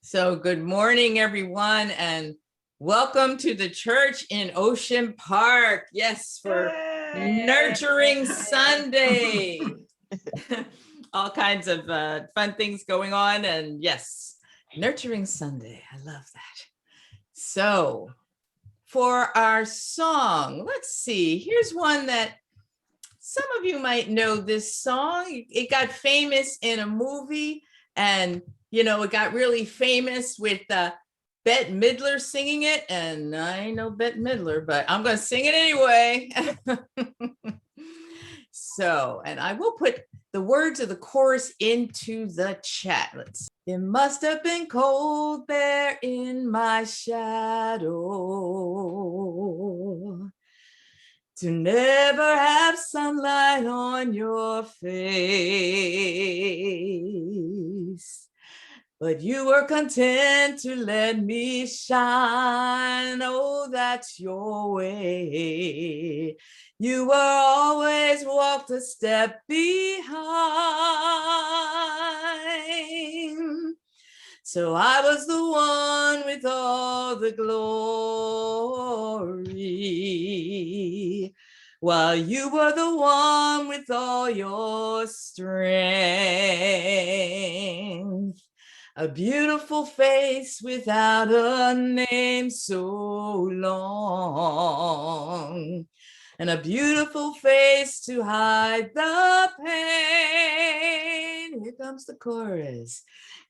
So good morning, everyone, and welcome to the church in Ocean Park. Yes, for Nurturing Sunday. All kinds of fun things going on, and yes, Nurturing Sunday. I love that. So for our song, let's see, here's one that some of you might know this song. It got famous in a movie, and you know, it got really famous with Bette Midler singing it, and I know Bette Midler, but I'm going to sing it anyway. So, and I will put the words of the chorus into the chat. Let's see. It must have been cold there in my shadow to never have sunlight on your face. But you were content to let me shine. Oh, that's your way. You were always walked a step behind. So I was the one with all the glory, while you were the one with all your strength. A beautiful face without a name so long, and a beautiful face to hide the pain. Here comes the chorus.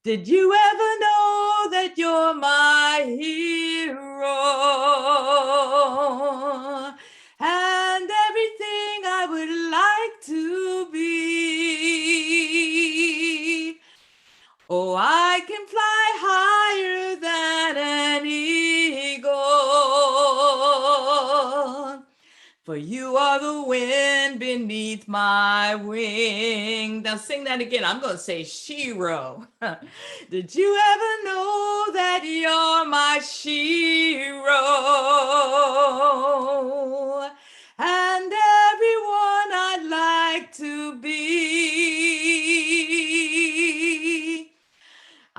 Did you ever know that you're my hero and everything I would like to be? Oh, I can fly higher than an eagle, for you are the wind beneath my wing. Now sing that again. I'm going to say Shiro. Did you ever know that you're my Shiro and everyone I'd like to be?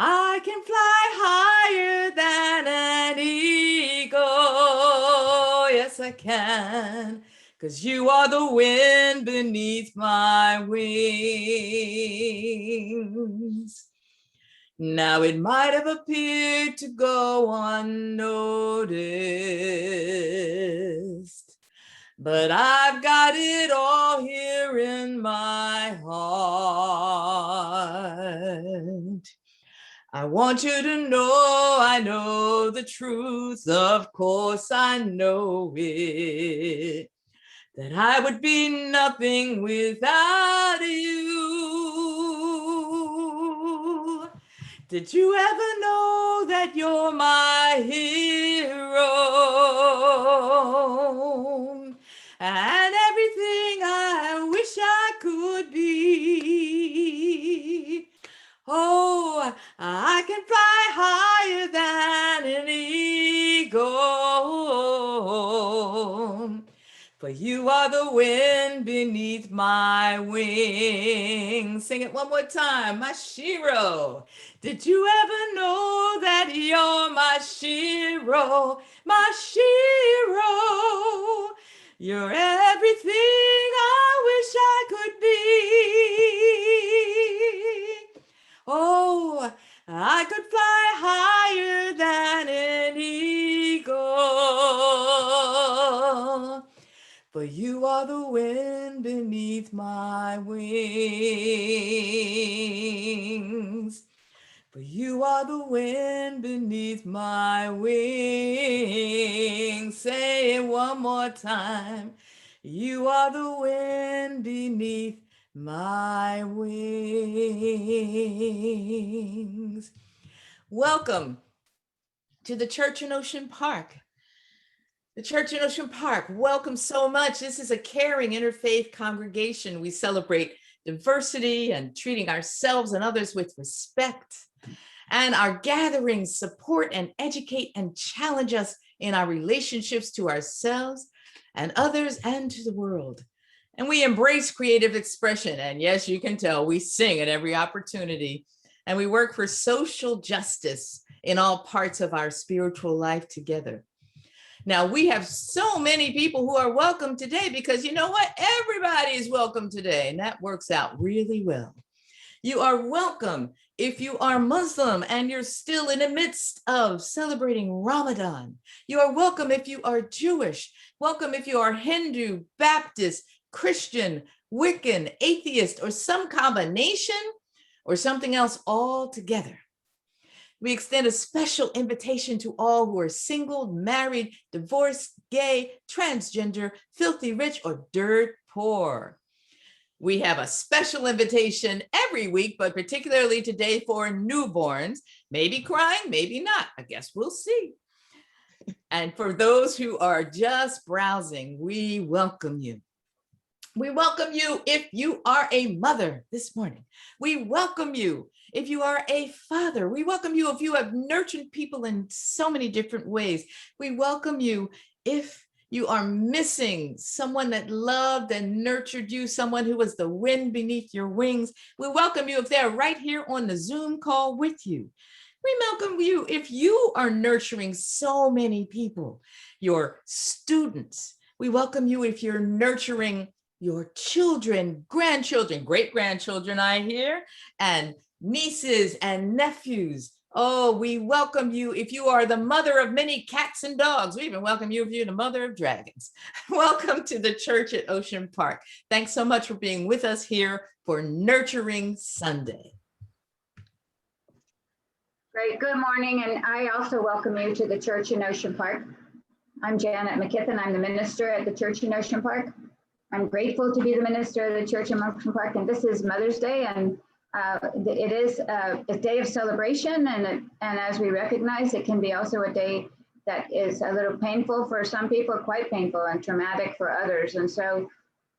I can fly higher than an eagle. Yes, I can, 'cause you are the wind beneath my wings. Now it might have appeared to go unnoticed, but I've got it all here in my heart. I want you to know I know the truth, of course I know it, that I would be nothing without you. Did you ever know that you're my hero and everything I wish I could be? Oh, I can fly higher than an eagle, for you are the wind beneath my wings. Sing it one more time, my Shiro. Did you ever know that you're my Shiro, my Shiro? You're everything I wish I could be. Oh, I could fly higher than an eagle, for you are the wind beneath my wings. For you are the wind beneath my wings. Say it one more time. You are the wind beneath my wings. Welcome to the church in Ocean Park. The church in Ocean Park, welcome so much. This is a caring interfaith congregation. We celebrate diversity and treating ourselves and others with respect. And our gatherings support and educate and challenge us in our relationships to ourselves and others and to the world. And we embrace creative expression. And yes, you can tell we sing at every opportunity. and we work for social justice in all parts of our spiritual life together. Now, we have so many people who are welcome today because you know what? Everybody is welcome today, and that works out really well. You are welcome if you are Muslim and you're still in the midst of celebrating Ramadan. You are welcome if you are Jewish. Welcome if you are Hindu, Baptist, Christian, Wiccan, atheist, or some combination or something else all together. We extend a special invitation to all who are single, married, divorced, gay, transgender, filthy rich, or dirt poor. We have a special invitation every week, but particularly today for newborns, maybe crying, maybe not. I guess we'll see. And for those who are just browsing, we welcome you. We welcome you if you are a mother this morning. We welcome you if you are a father. We welcome you if you have nurtured people in so many different ways. We welcome you if you are missing someone that loved and nurtured you, someone who was the wind beneath your wings. We welcome you if they're right here on the Zoom call with you. We welcome you if you are nurturing so many people, your students. We welcome you if you're nurturing your children, grandchildren, great-grandchildren, I hear, and nieces and nephews. Oh, we welcome you if you are the mother of many cats and dogs. We even welcome you if you're the mother of dragons. Welcome to the church at Ocean Park. Thanks so much for being with us here for Nurturing Sunday. Great, good morning, and I also welcome you to the church in Ocean Park. I'm Janet McKeithan. I'm the minister at the church in Ocean Park. I'm grateful to be the minister of the church in Ocean Park, and this is Mother's Day, and it is a day of celebration, and as we recognize, it can be also a day that is a little painful for some people, quite painful and traumatic for others, and so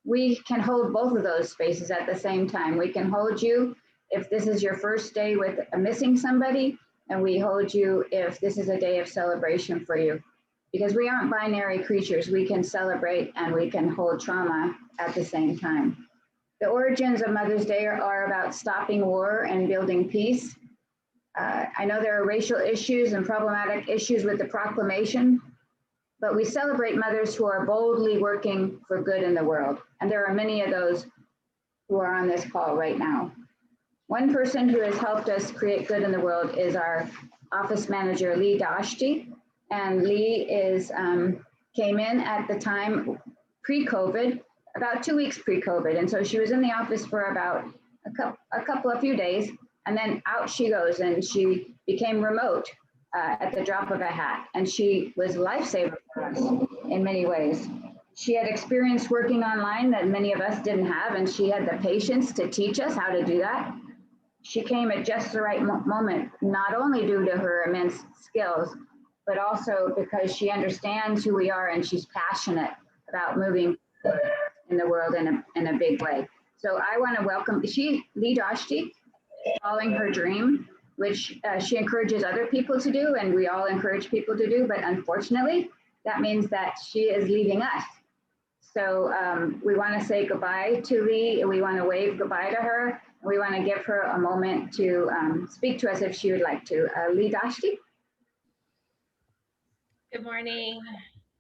we can hold both of those spaces at the same time. We can hold you if this is your first day with missing somebody, and we hold you if this is a day of celebration for you. Because we aren't binary creatures, we can celebrate and we can hold trauma at the same time. The origins of Mother's Day are about stopping war and building peace. I know there are racial issues and problematic issues with the proclamation, but we celebrate mothers who are boldly working for good in the world. And there are many of those who are on this call right now. One person who has helped us create good in the world is our office manager, Dashti. And Lee came in at the time pre-COVID, about 2 weeks pre-COVID. And so she was in the office for about a few days, and then out she goes, and she became remote at the drop of a hat. And she was a lifesaver for us in many ways. She had experience working online that many of us didn't have, and she had the patience to teach us how to do that. She came at just the right moment, not only due to her immense skills, but also because she understands who we are and she's passionate about moving in the world in a big way. So I want to welcome Lee Dashti, following her dream, which she encourages other people to do, and we all encourage people to do, but unfortunately, that means that she is leaving us. So we want to say goodbye to Lee, we want to wave goodbye to her, we want to give her a moment to speak to us if she would like to. Lee Dashti. Good morning.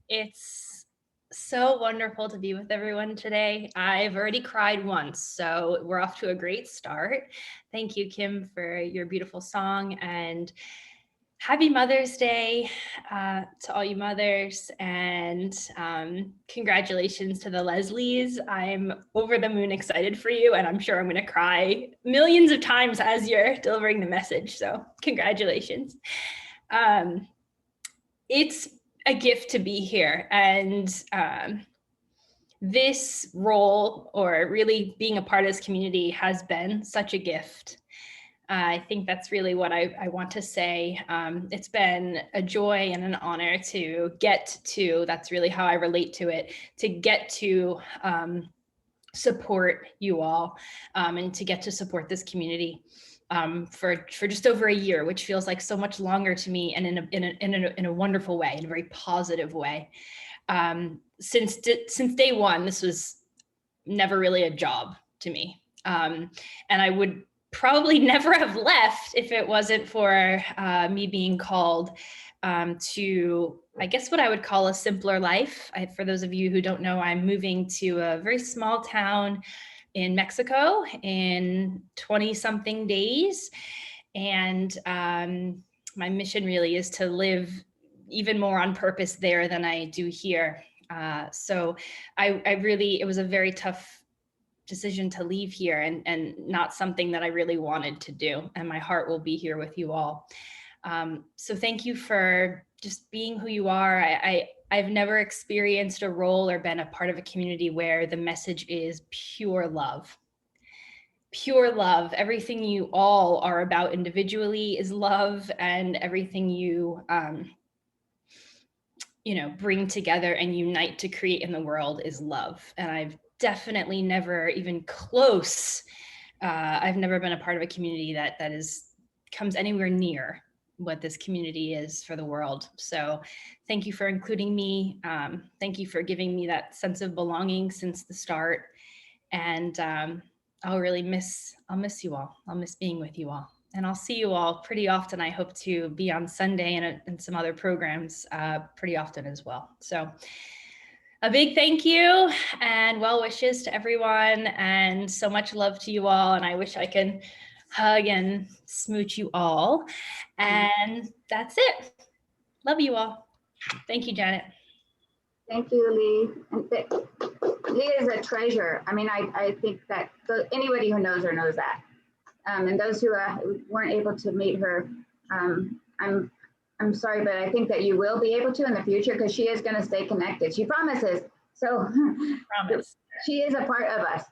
It's so wonderful to be with everyone today. I've already cried once, so we're off to a great start. Thank you, Kim, for your beautiful song, and happy Mother's Day to all you mothers, and congratulations to the Lesleys. I'm over the moon excited for you, and I'm sure I'm going to cry millions of times as you're delivering the message, so congratulations. It's a gift to be here, and this role, or really being a part of this community, has been such a gift. I think that's really what I want to say. It's been a joy and an honor to get to, that's really how I relate to it, to get to support you all and to get to support this community. For just over a year, which feels like so much longer to me, and in a wonderful way, in a very positive way. Since day one, this was never really a job to me, and I would probably never have left if it wasn't for me being called to, I guess, what I would call a simpler life. For those of you who don't know, I'm moving to a very small town in Mexico in 20-something days. And my mission really is to live even more on purpose there than I do here. So I really, it was a very tough decision to leave here and not something that I really wanted to do. And my heart will be here with you all. So thank you for just being who you are. I've never experienced a role or been a part of a community where the message is pure love. Pure love. Everything you all are about individually is love, and everything you bring together and unite to create in the world is love. And I've definitely never even close. I've never been a part of a community that comes anywhere near what this community is for the world. So thank you for including me. Thank you for giving me that sense of belonging since the start. And I'll miss you all. I'll miss being with you all. And I'll see you all pretty often. I hope to be on Sunday and some other programs pretty often as well. So a big thank you and well wishes to everyone, and so much love to you all. And I wish I could hug and smooch you all. And that's it. Love you all. Thank you, Janet. Thank you, Lee. And Lee is a treasure. I mean, I think that anybody who knows her knows that. And those who weren't able to meet her, I'm sorry, but I think that you will be able to in the future, because she is going to stay connected. She promises. So Promise. She is a part of us.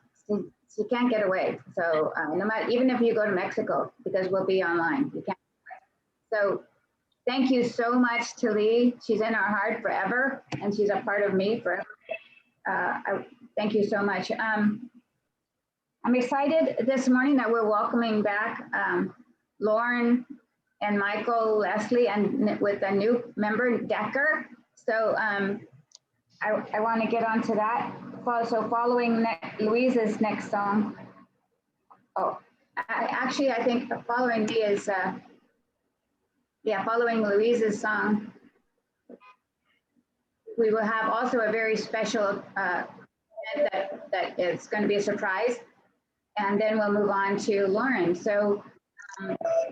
She can't get away. So no matter, even if you go to Mexico, because we'll be online, you can't. So thank you so much to Lee. She's in our heart forever, and she's a part of me forever. Thank you so much. I'm excited this morning that we're welcoming back Lauren and Michael, Lesley, and with a new member, Decker. So I want to get onto that. So following Louise's next song. Oh, I think following me is, following Louise's song, we will have also a very special event that is going to be a surprise. And then we'll move on to Lauren. So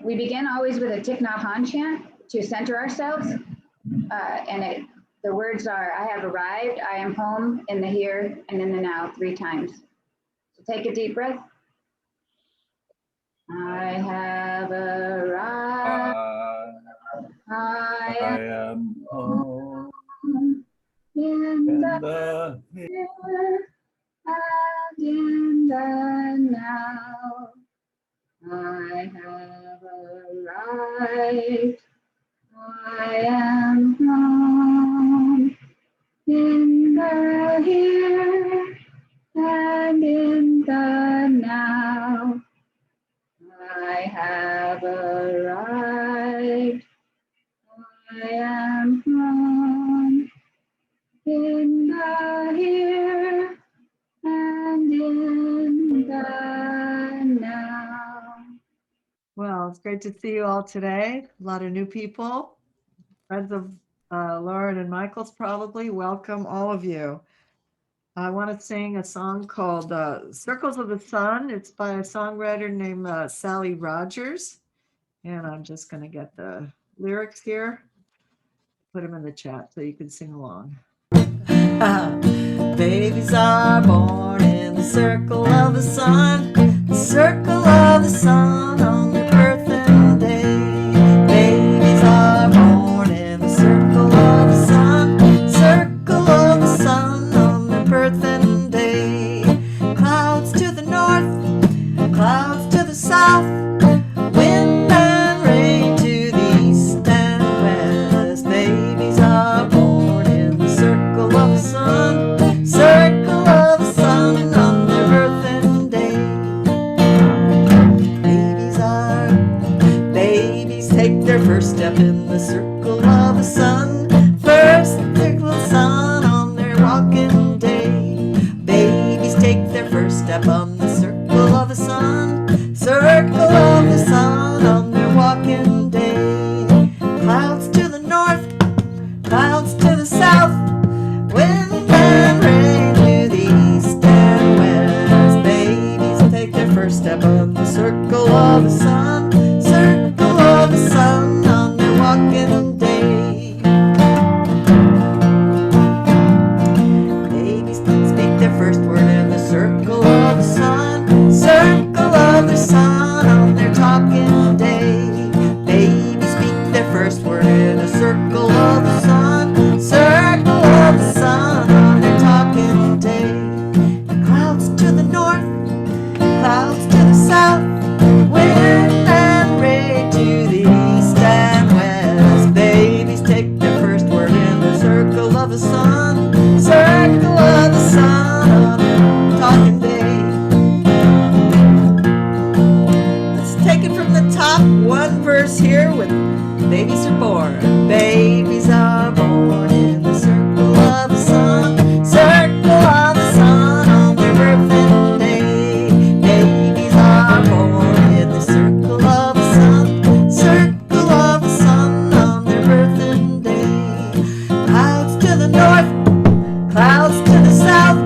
we begin always with a Thich Nhat Hanh chant to center ourselves. The words are, I have arrived, I am home, in the here and in the now, 3 times. So take a deep breath. I have arrived, I am home, in the here and in the now. I have arrived, I am home, in the here and in the now. I have arrived, I am home, in the here and in the now. Well, it's great to see you all today. A lot of new people, friends of Lauren and Michael's probably. Welcome, all of you. I want to sing a song called Circles of the Sun. It's by a songwriter named Sally Rogers. And I'm just going to get the lyrics here, put them in the chat so you can sing along. Babies are born in the circle of the sun, the circle of the sun on their birthday. Babies are born in the circle of the sun, circle of the sun on their birthday. Clouds to the north, clouds to the south, wind and rain to the east and west. Babies are born in the circle of the sun, circle of the sun on their birthday. Babies take their first step in the circle of the sun, first circle of the sun on their walking day. Babies take their first step on the circle of the sun, circle their walking day. Clouds to the north, clouds to the south, wind and rain to the east and west. Babies take their first step on the circle of the sun, circle of the sun on their walking day. Babies speak their first word in the circle of the sun, circle of the sun on their talking day. Babies speak their first word in a circle of the sun, circle of the sun on their talking day. Clouds to the north, clouds to the south, wind and rain to the east and west. Babies take their first word in the circle of the sun, circle of the sun on their talking day. Let's take it from the top, one verse here with babies are born. Babies are born in the circle of the sun, circle of the sun on their birthday day. Babies are born in the circle of the sun, circle of the sun on their birthday day. Clouds to the north, clouds to the south,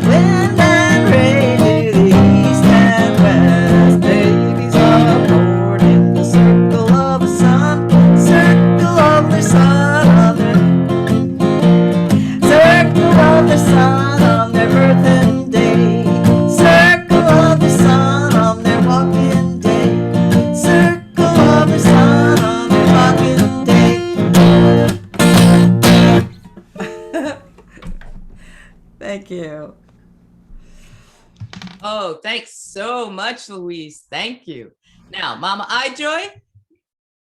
wind and rain to the east and west. Babies are born in the circle of the sun, circle of the sun on their circle of the sun on their birthday day. Circle of the sun on their walking day. Circle of the sun on their walking day. Thank you. Oh, thanks so much, Louise. Thank you. Now, Mama iJoy,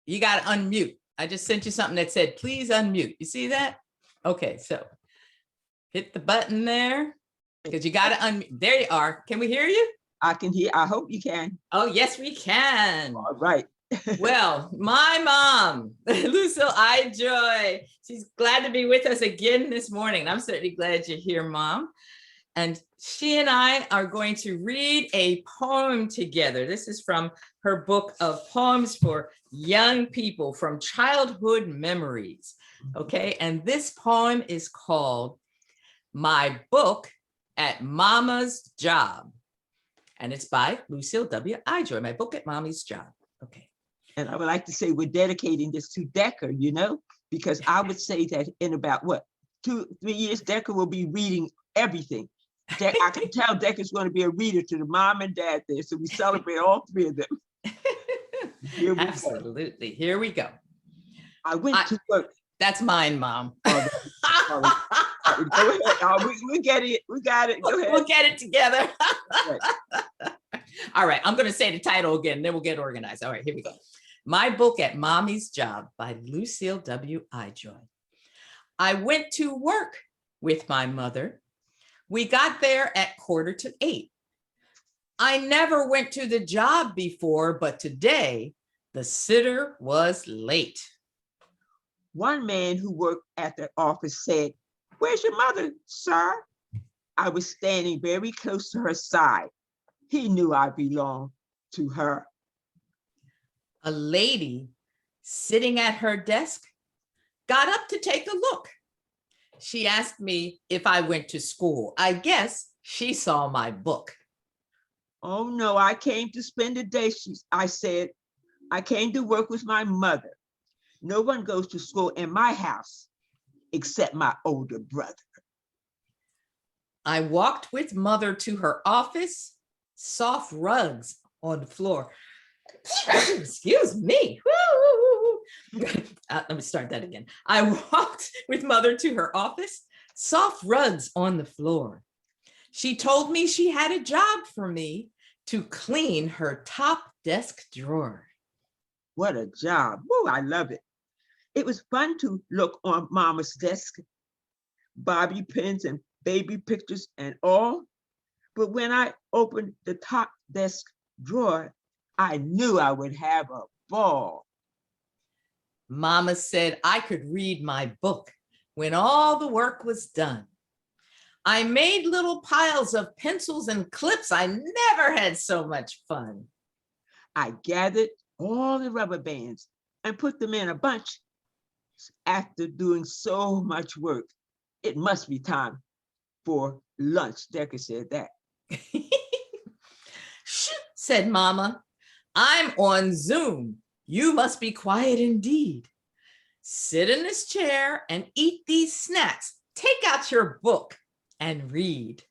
you got to unmute. I just sent you something that said, please unmute. You see that? Okay, so hit the button there because you got to unmute. There you are. Can we hear you? I can hear. I hope you can. Oh, yes, we can. All right. Well, my mom, Lucille iJoy, she's glad to be with us again this morning. I'm certainly glad you're here, Mom. And she and I are going to read a poem together. This is from her book of poems for young people from childhood memories. Okay, and this poem is called My Book at Mama's Job. And it's by Lucille W. iJoy, My Book at Mommy's Job. Okay. And I would like to say we're dedicating this to Decker, you know, because I would say that in about what, 2-3 years, Decker will be reading everything. I can tell Decker's going to be a reader to the mom and dad there. So we celebrate all three of them. Here we Absolutely. Go. Here we go. I went to work. That's mine, Mom. Go ahead. We get it. We got it. Go ahead. We'll get it together. Right. All right. I'm going to say the title again, then we'll get organized. All right, here we go. My Book at Mommy's Job by Lucille W. iJoy. I went to work with my mother. We got there at 7:45. I never went to the job before, but today the sitter was late. One man who worked at the office said, "Where's your mother, sir?" I was standing very close to her side. He knew I belonged to her. A lady sitting at her desk got up to take a look. She asked me if I went to school. I guess she saw my book. "Oh no, I came to spend the day," I said. "I came to work with my mother. No one goes to school in my house except my older brother." I walked with mother to her office, soft rugs on the floor. Excuse me. Let me start that again. I walked with mother to her office, soft rugs on the floor. She told me she had a job for me to clean her top desk drawer. What a job. Woo, I love it. It was fun to look on Mama's desk, bobby pins and baby pictures and all. But when I opened the top desk drawer, I knew I would have a ball. Mama said I could read my book when all the work was done. I made little piles of pencils and clips. I never had so much fun. I gathered all the rubber bands and put them in a bunch. After doing so much work, it must be time for lunch. Decker said that. Shh, said Mama. I'm on Zoom. You must be quiet indeed. Sit in this chair and eat these snacks. Take out your book and read.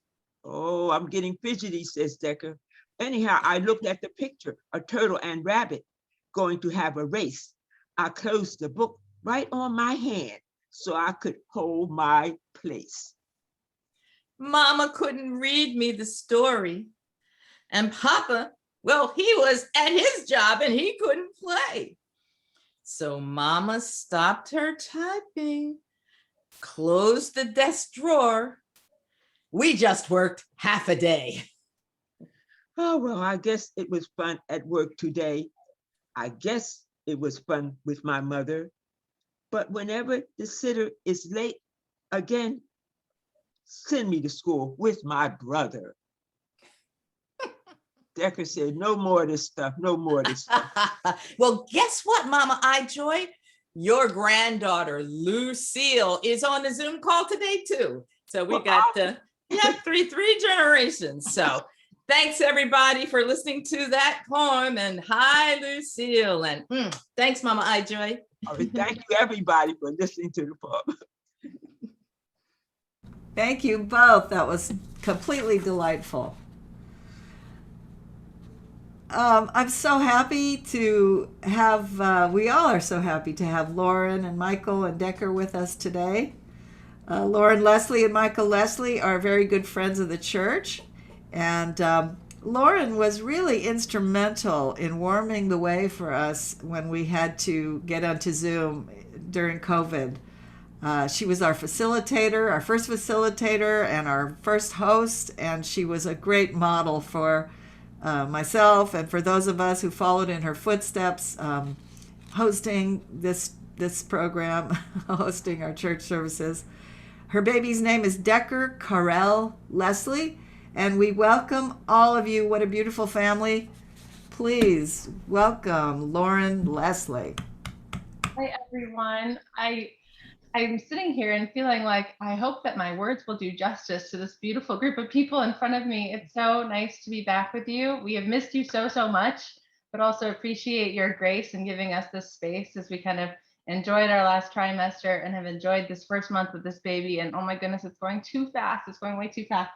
Oh, I'm getting fidgety, says Decker. Anyhow, I looked at the picture, a turtle and rabbit going to have a race. I closed the book right on my hand so I could hold my place. Mama couldn't read me the story. And Papa, well, he was at his job and he couldn't play. So Mama stopped her typing, closed the desk drawer. We just worked half a day. Oh, well, I guess it was fun at work today. I guess it was fun with my mother. But whenever the sitter is late again, send me to school with my brother. Decker said, no more of this stuff, no more of this stuff. Well, guess what, Mama iJoy? Your granddaughter, Lucille, is on the Zoom call today, too. So we got three generations. So thanks, everybody, for listening to that poem. And hi, Lucille. And thanks, Mama iJoy. Thank you, everybody, for listening to the poem. Thank you both. That was completely delightful. I'm so happy to have, we all are so happy to have Lauren and Michael and Decker with us today. Lauren Lesley and Michael Lesley are very good friends of the church. And Lauren was really instrumental in warming the way for us when we had to get onto Zoom during COVID. She was our facilitator, our first facilitator and our first host, and she was a great model for myself and for those of us who followed in her footsteps, hosting this program, hosting our church services. Her baby's name is Decker Carell Lesley, and we welcome all of you. What a beautiful family. Please welcome Lauren Lesley. Hi, everyone. I'm sitting here and feeling like I hope that my words will do justice to this beautiful group of people in front of me. It's so nice to be back with you. We have missed you so much, but also appreciate your grace in giving us this space as we kind of enjoyed our last trimester and have enjoyed this first month with this baby. And oh my goodness, it's going too fast. It's going way too fast.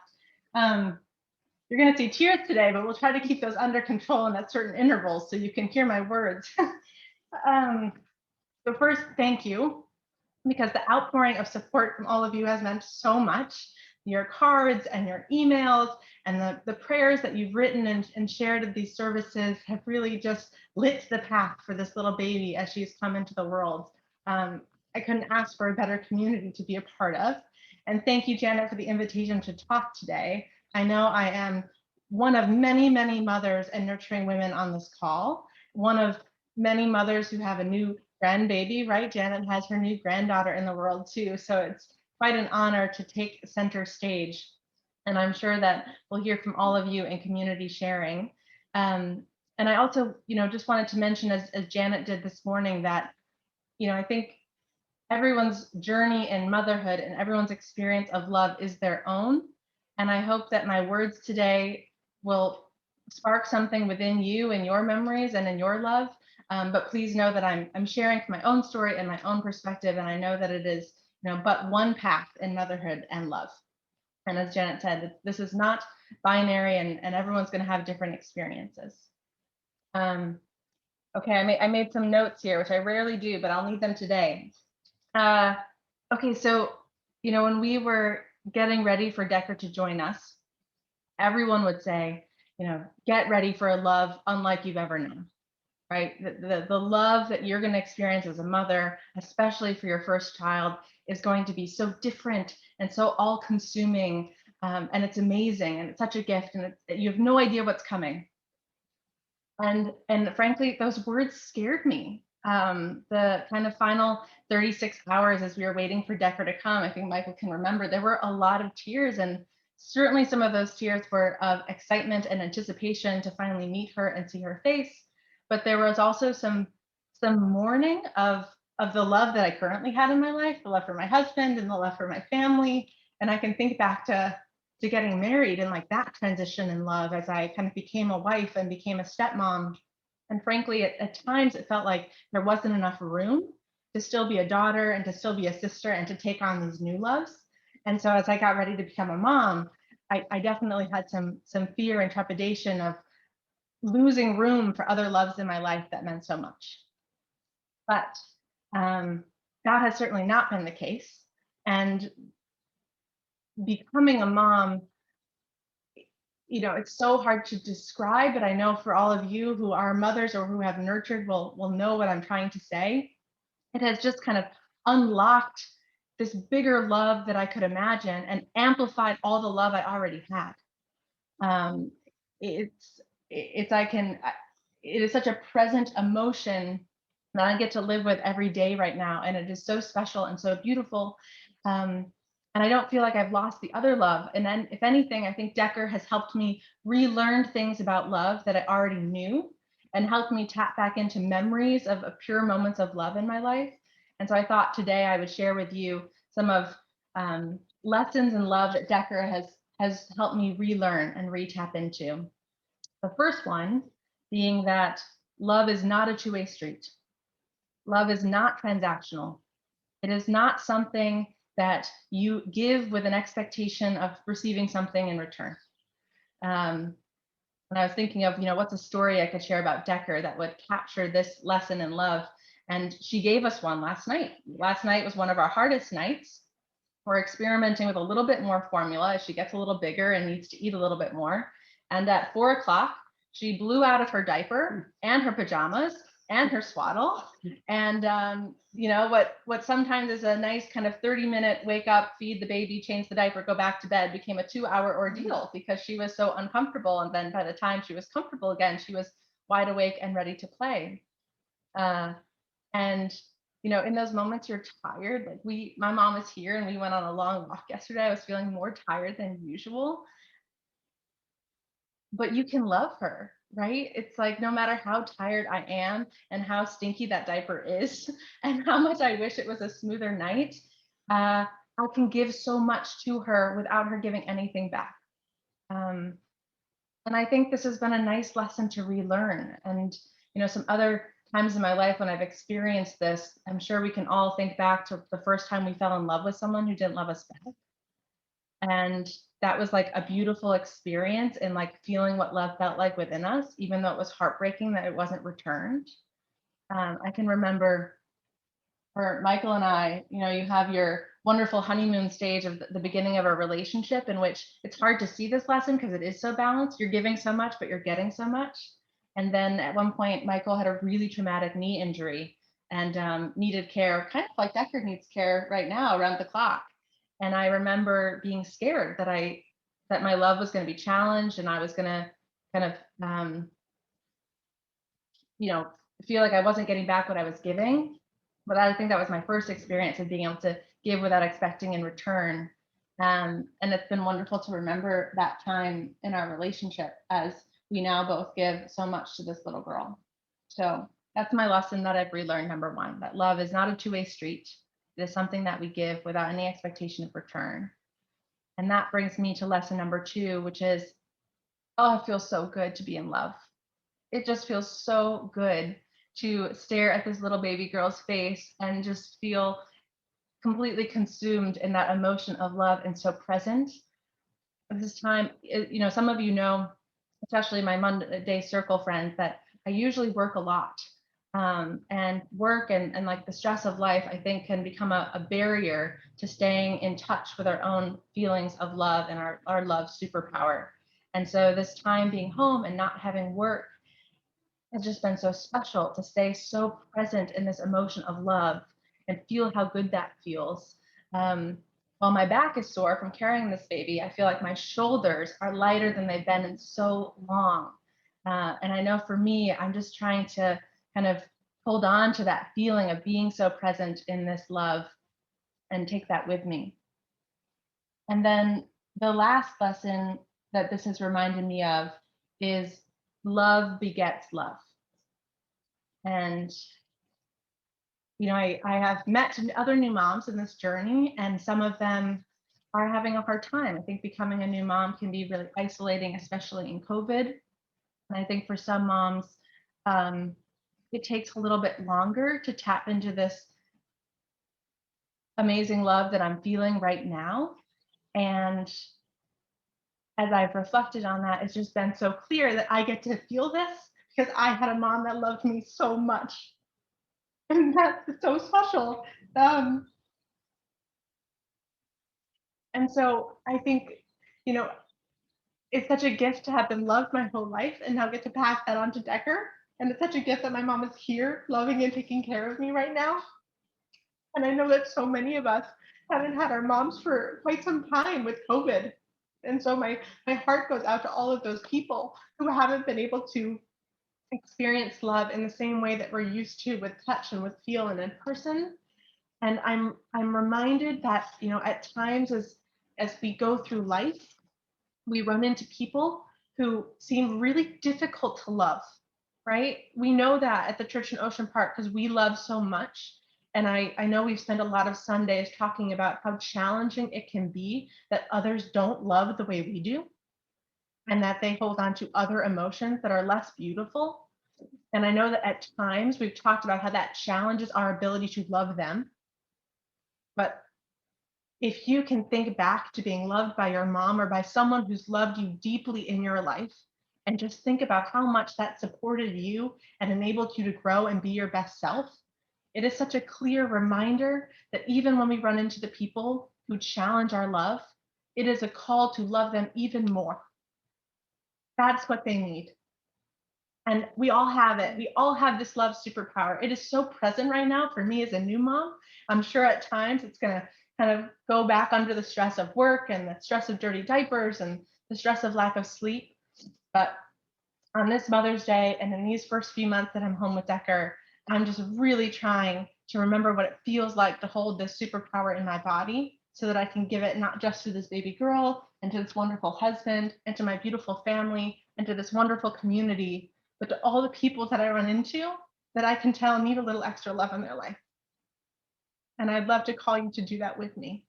You're going to see tears today, but we'll try to keep those under control and at certain intervals so you can hear my words. But first, thank you, because the outpouring of support from all of you has meant so much. Your cards and your emails and the prayers that you've written and shared of these services have really just lit the path for this little baby as she's come into the world. I couldn't ask for a better community to be a part of. And thank you, Janet, for the invitation to talk today. I know I am one of many mothers and nurturing women on this call, one of many mothers who have a new grandbaby, right? Janet has her new granddaughter in the world too. So it's quite an honor to take center stage. And I'm sure that we'll hear from all of you in community sharing. And I also, just wanted to mention, as Janet did this morning, that, I think everyone's journey in motherhood and everyone's experience of love is their own. And I hope that my words today will spark something within you and your memories and in your love. But please know that I'm sharing from my own story and my own perspective, and I know that it is, but one path in motherhood and love. And as Janet said, this is not binary, and everyone's going to have different experiences. Okay, I made some notes here, which I rarely do, but I'll need them today. Okay, so when we were getting ready for Decker to join us, everyone would say, get ready for a love unlike you've ever known. Right, the love that you're going to experience as a mother, especially for your first child, is going to be so different and so all-consuming, and it's amazing, and it's such a gift, and you have no idea what's coming. And frankly, those words scared me. The kind of final 36 hours as we were waiting for Decker to come, I think Michael can remember, there were a lot of tears, and certainly some of those tears were of excitement and anticipation to finally meet her and see her face. but there was also some mourning of the love that I currently had in my life, the love for my husband and the love for my family. And I can think back to getting married and like that transition in love as I kind of became a wife and became a stepmom. And frankly, at times it felt like there wasn't enough room to still be a daughter and to still be a sister and to take on these new loves. And so as I got ready to become a mom, I definitely had some fear and trepidation of losing room for other loves in my life that meant so much. But that has certainly not been the case. And becoming a mom, you know, it's so hard to describe, but I know for all of you who are mothers or who have nurtured will know what I'm trying to say. It has just kind of unlocked this bigger love that I could imagine and amplified all the love I already had. It is such a present emotion that I get to live with every day right now, and it is so special and so beautiful. And I don't feel like I've lost the other love. And then, if anything, I think Decker has helped me relearn things about love that I already knew, and helped me tap back into memories of pure moments of love in my life. And so I thought today I would share with you some of lessons in love that Decker has helped me relearn and re-tap into. The first one being that love is not a two-way street. Love is not transactional. It is not something that you give with an expectation of receiving something in return. And I was thinking of, what's a story I could share about Decker that would capture this lesson in love. And she gave us one last night. Last night was one of our hardest nights. We're experimenting with a little bit more formula as she gets a little bigger and needs to eat a little bit more. And at 4 o'clock, she blew out of her diaper and her pajamas and her swaddle. And what sometimes is a nice kind of 30-minute wake up, feed the baby, change the diaper, go back to bed became a 2-hour ordeal because she was so uncomfortable. And then by the time she was comfortable again, she was wide awake and ready to play. In those moments you're tired. Like my mom is here and we went on a long walk yesterday. I was feeling more tired than usual. But you can love her, right? It's like no matter how tired I am and how stinky that diaper is and how much I wish it was a smoother night, I can give so much to her without her giving anything back. And I think this has been a nice lesson to relearn. And some other times in my life when I've experienced this, I'm sure we can all think back to the first time we fell in love with someone who didn't love us back. And that was like a beautiful experience and like feeling what love felt like within us, even though it was heartbreaking that it wasn't returned. I can remember for Michael and I, you have your wonderful honeymoon stage of the beginning of a relationship in which it's hard to see this lesson because it is so balanced. You're giving so much, but you're getting so much. And then at one point, Michael had a really traumatic knee injury and needed care, kind of like Decker needs care right now around the clock. And I remember being scared that my love was going to be challenged and I was going to kind of, feel like I wasn't getting back what I was giving. But I think that was my first experience of being able to give without expecting in return. And it's been wonderful to remember that time in our relationship as we now both give so much to this little girl. So that's my lesson that I've relearned, number one, that love is not a two-way street. It is something that we give without any expectation of return. And that brings me to lesson number 2, which is, oh, it feels so good to be in love. It just feels so good to stare at this little baby girl's face and just feel completely consumed in that emotion of love and so present. At this time, some of you know, especially my Monday circle friends, that I usually work a lot. And work and like the stress of life, I think, can become a barrier to staying in touch with our own feelings of love and our love superpower. And so this time being home and not having work has just been so special to stay so present in this emotion of love and feel how good that feels. While my back is sore from carrying this baby, I feel like my shoulders are lighter than they've been in so long. And I know for me, I'm just trying to kind of hold on to that feeling of being so present in this love and take that with me. And then the last lesson that this has reminded me of is love begets love. And, you know, I have met other new moms in this journey, and some of them are having a hard time. I think becoming a new mom can be really isolating, especially in COVID. And I think for some moms, it takes a little bit longer to tap into this amazing love that I'm feeling right now. And as I've reflected on that, it's just been so clear that I get to feel this because I had a mom that loved me so much. And that's so special. And so I think, you know, it's such a gift to have been loved my whole life and now get to pass that on to Decker. And it's such a gift that my mom is here loving and taking care of me right now. And I know that so many of us haven't had our moms for quite some time with COVID. And so my heart goes out to all of those people who haven't been able to experience love in the same way that we're used to with touch and with feel and in person. And I'm reminded that, you know, at times as we go through life, we run into people who seem really difficult to love, right? We know that at the church in Ocean Park because we love so much. And I know we've spent a lot of Sundays talking about how challenging it can be that others don't love the way we do, and that they hold on to other emotions that are less beautiful. And I know that at times we've talked about how that challenges our ability to love them. But if you can think back to being loved by your mom or by someone who's loved you deeply in your life, and just think about how much that supported you and enabled you to grow and be your best self, it is such a clear reminder that even when we run into the people who challenge our love, it is a call to love them even more. That's what they need. And we all have it. We all have this love superpower. It is so present right now for me as a new mom. I'm sure at times it's going to kind of go back under the stress of work and the stress of dirty diapers and the stress of lack of sleep. But on this Mother's Day and in these first few months that I'm home with Decker, I'm just really trying to remember what it feels like to hold this superpower in my body so that I can give it not just to this baby girl and to this wonderful husband and to my beautiful family and to this wonderful community, but to all the people that I run into that I can tell need a little extra love in their life. And I'd love to call you to do that with me.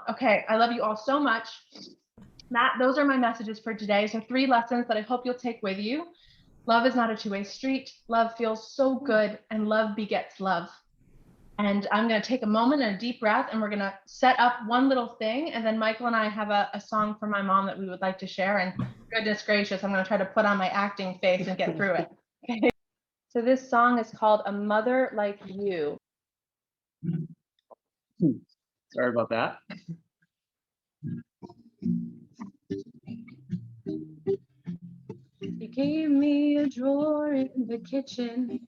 Okay, I love you all so much. Those are my messages for today. So 3 lessons that I hope you'll take with you. Love is not a two-way street. Love feels so good, and love begets love. And I'm going to take a moment and a deep breath, and we're going to set up one little thing. And then Michael and I have a song for my mom that we would like to share. And goodness gracious, I'm going to try to put on my acting face and get through it. Okay. So this song is called A Mother Like You. Sorry about that. You gave me a drawer in the kitchen.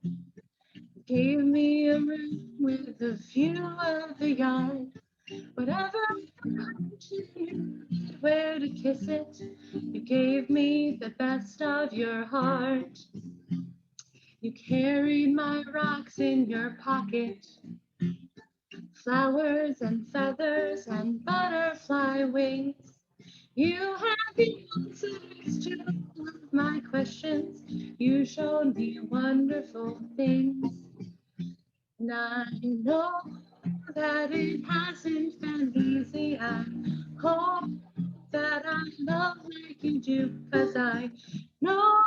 You gave me a room with a view of the yard. Whatever you knew where to kiss it, you gave me the best of your heart. You carried my rocks in your pocket, flowers and feathers and butterfly wings. You had the answers to all of my questions. You showed me wonderful things. And I know that it hasn't been easy. I hope that I love like you do, 'cause I know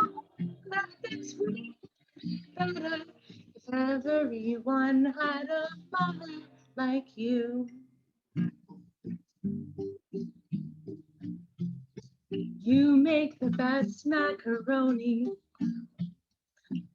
that this would be better if everyone had a mother like you. You make the best macaroni.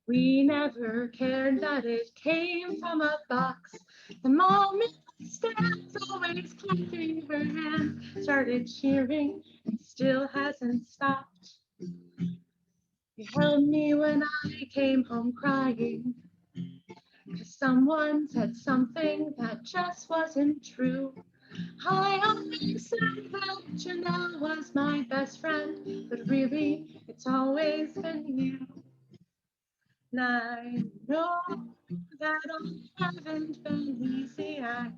We never cared that it came from a box. The moment Stan's always clapping her hands, started cheering, and still hasn't stopped. You held me when I came home crying, 'cause someone said something that just wasn't true. I always said that Janelle was my best friend, but really, it's always been you. And I know that I haven't been easy. I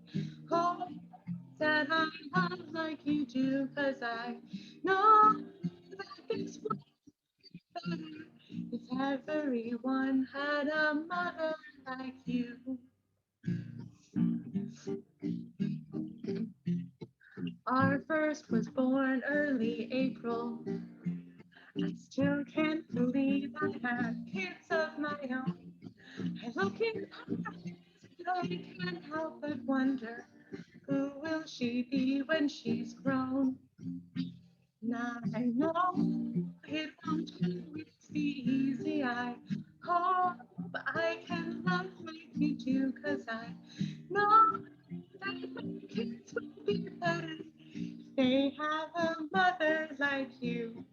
hope that I love like you do, 'cause I know that this will be better if everyone had a mother like you. Our first was born early April. I still can't believe I had kids of my own. I look in her eyes and I can't help but wonder, who will she be when she's grown? Now I know it won't always be easy. I hope I can love like you do, 'cause I know that my kids will be better if they have a mother like you.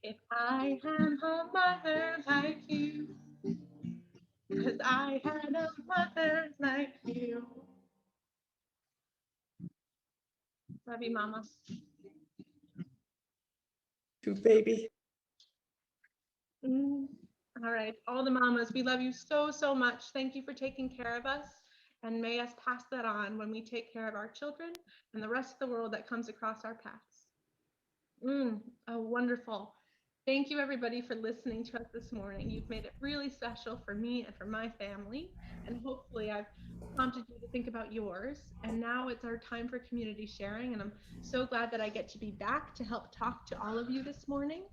If I had a mother like you, 'cause I had a mother like you. Love you, Mama. To baby. All right, all the mamas, we love you so, so much. Thank you for taking care of us. And may us pass that on when we take care of our children and the rest of the world that comes across our paths. Oh, wonderful. Thank you, everybody, for listening to us this morning. You've made it really special for me and for my family. And hopefully I've prompted you to think about yours. And now it's our time for community sharing. And I'm so glad that I get to be back to help talk to all of you this morning.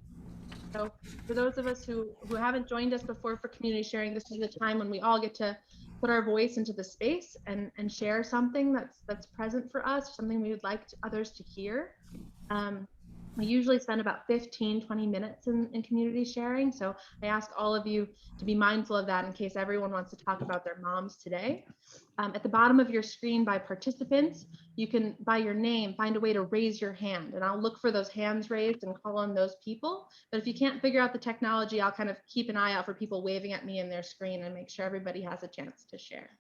So for those of us who haven't joined us before for community sharing, this is the time when we all get to put our voice into the space and share something that's present for us, something we would like others to hear. We usually spend about 15-20 minutes in community sharing. So I ask all of you to be mindful of that in case everyone wants to talk about their moms today. At the bottom of your screen by participants, you can, by your name, find a way to raise your hand, and I'll look for those hands raised and call on those people. But if you can't figure out the technology, I'll kind of keep an eye out for people waving at me in their screen and make sure everybody has a chance to share.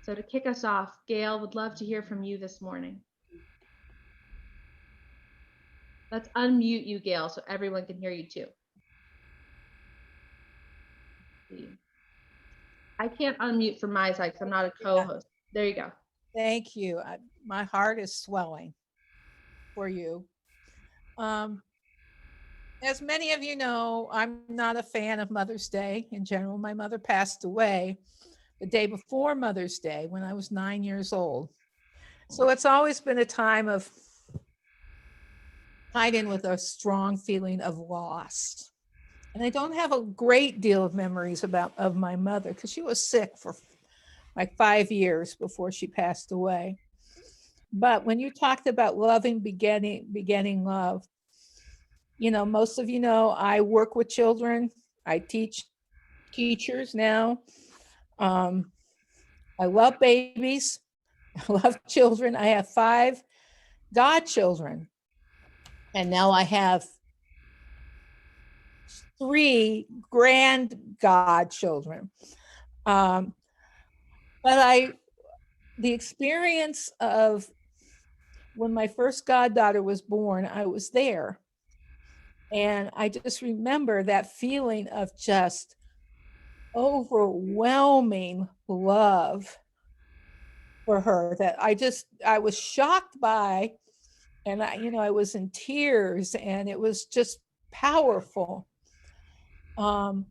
So to kick us off, Gail, would love to hear from you this morning. Let's unmute you, Gail, so everyone can hear you too. I can't unmute from my side because I'm not a co-host. There you go. Thank you. My heart is swelling for you. As many of you know, I'm not a fan of Mother's Day in general. My mother passed away the day before Mother's Day when I was 9 years old. So it's always been a time of tied in with a strong feeling of loss. And I don't have a great deal of memories of my mother because she was sick for like 5 years before she passed away. But when you talked about loving, begetting love, you know, most of you know, I work with children. I teach teachers now. I love babies. I love children. I have 5 godchildren. And now I have 3 grand godchildren. But the experience of when my first goddaughter was born, I was there. And I just remember that feeling of just overwhelming love for her that I was shocked by, and I was in tears, and it was just powerful. And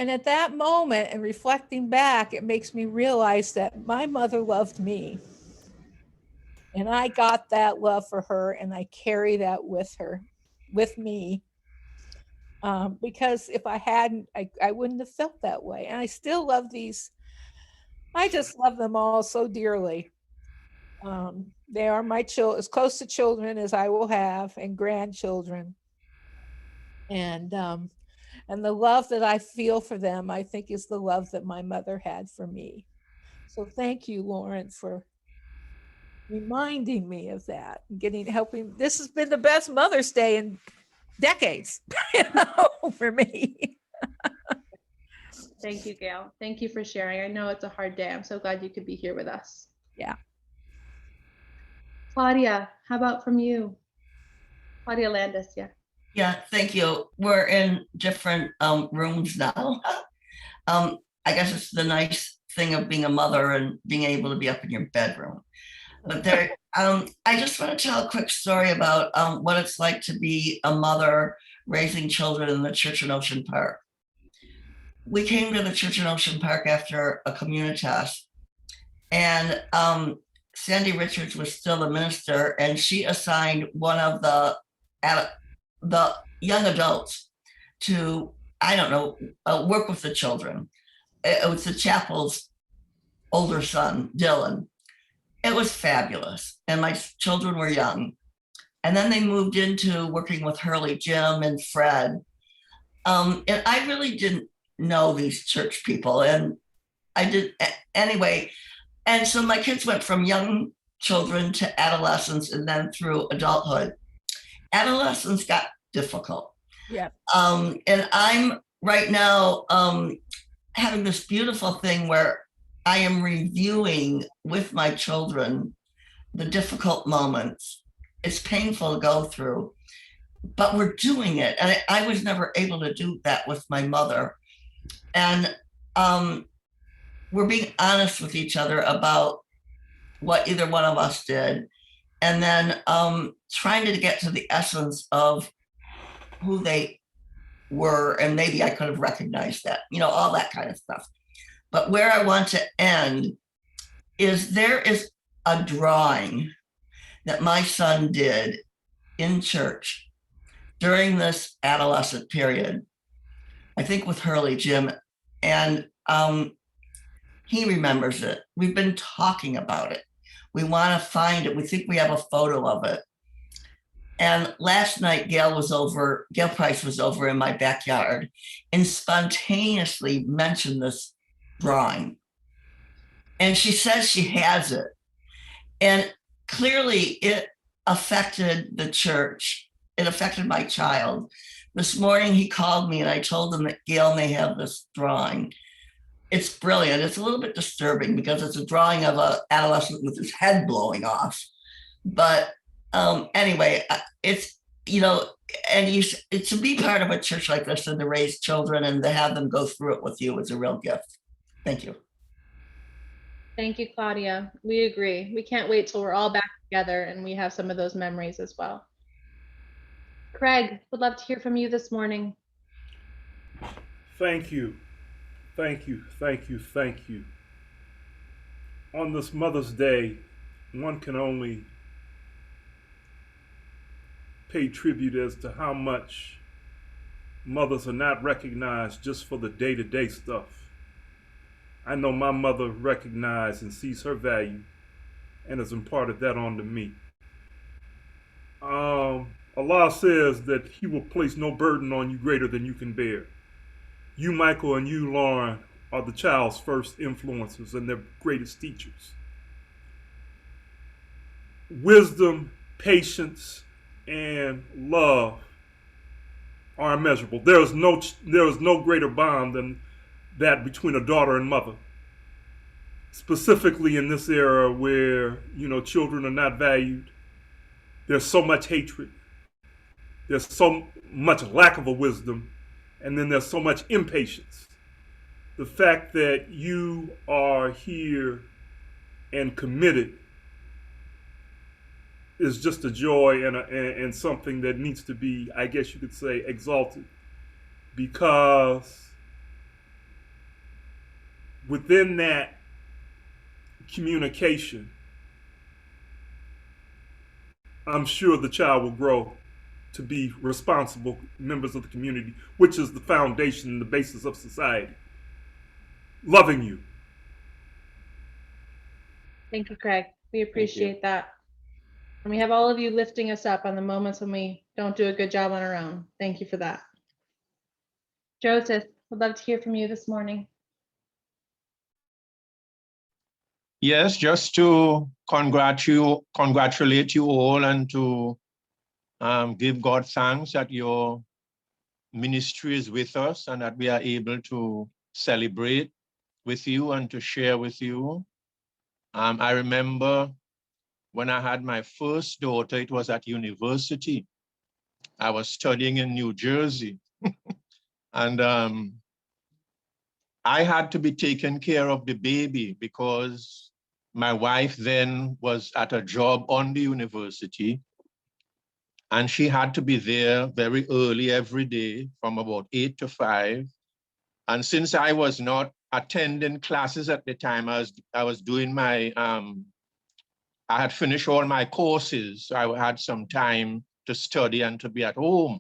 at that moment and reflecting back, it makes me realize that my mother loved me. And I got that love for her, and I carry that with me. Because if I hadn't, I wouldn't have felt that way. And I still love these. I just love them all so dearly. They are my children, as close to children as I will have, and grandchildren. And the love that I feel for them, I think, is the love that my mother had for me. So thank you, Lauren, for reminding me of that and helping. This has been the best Mother's Day in decades, for me. Thank you, Gail. Thank you for sharing. I know it's a hard day. I'm so glad you could be here with us. Yeah. Claudia, how about from you? Claudia Landis, yeah. Yeah, thank you. We're in different rooms now. I guess it's the nice thing of being a mother and being able to be up in your bedroom. But I just want to tell a quick story about what it's like to be a mother raising children in the church in Ocean Park. We came to the church in Ocean Park after a communitas, and Sandy Richards was still the minister, and she assigned one of the young adults to, I don't know, work with the children. It was the chapel's older son, Dylan. It was fabulous. And my children were young. And then they moved into working with Hurley, Jim, and Fred. And I really didn't know these church people. And I did anyway. And so my kids went from young children to adolescence and then through adulthood. Adolescence got difficult. Yeah. And I'm right now having this beautiful thing where I am reviewing with my children the difficult moments. It's painful to go through, but we're doing it. And I was never able to do that with my mother. And we're being honest with each other about what either one of us did. And then trying to get to the essence of who they were. And maybe I could have recognized that, all that kind of stuff. But where I want to end is there is a drawing that my son did in church during this adolescent period, I think with Hurley Jim, and he remembers it. We've been talking about it. We want to find it. We think we have a photo of it. And last night, Gail Price was over in my backyard and spontaneously mentioned this drawing. And she says she has it. And clearly it affected the church. It affected my child. This morning he called me and I told him that Gail may have this drawing. It's brilliant. It's a little bit disturbing because it's a drawing of an adolescent with his head blowing off. But anyway, it's, and to be part of a church like this and to raise children and to have them go through it with you is a real gift. Thank you. Thank you, Claudia. We agree. We can't wait till we're all back together and we have some of those memories as well. Craig, would love to hear from you this morning. Thank you. Thank you. Thank you. Thank you. On this Mother's Day, one can only pay tribute as to how much mothers are not recognized just for the day-to-day stuff. I know my mother recognized and sees her value and has imparted that onto me. Allah says that he will place no burden on you greater than you can bear. You, Michael, and you, Lauren, are the child's first influencers and their greatest teachers. Wisdom, patience, and love are immeasurable. There is no greater bond than that between a daughter and mother. Specifically in this era where, children are not valued. There's so much hatred. There's so much lack of a wisdom. And then there's so much impatience. The fact that you are here and committed is just a joy and something that needs to be, I guess you could say, exalted. Because within that communication, I'm sure the child will grow to be responsible members of the community, which is the foundation and the basis of society. Loving you. Thank you, Craig. We appreciate that. And we have all of you lifting us up on the moments when we don't do a good job on our own. Thank you for that. Joseph, would love to hear from you this morning. Yes, just to congratulate you all and to give God thanks that your ministry is with us and that we are able to celebrate with you and to share with you. I remember when I had my first daughter, it was at university. I was studying in New Jersey. And I had to be taking care of the baby because my wife then was at a job on the university. And she had to be there very early every day from about 8 to 5. And since I was not attending classes at the time, I was doing my, I had finished all my courses. So I had some time to study and to be at home.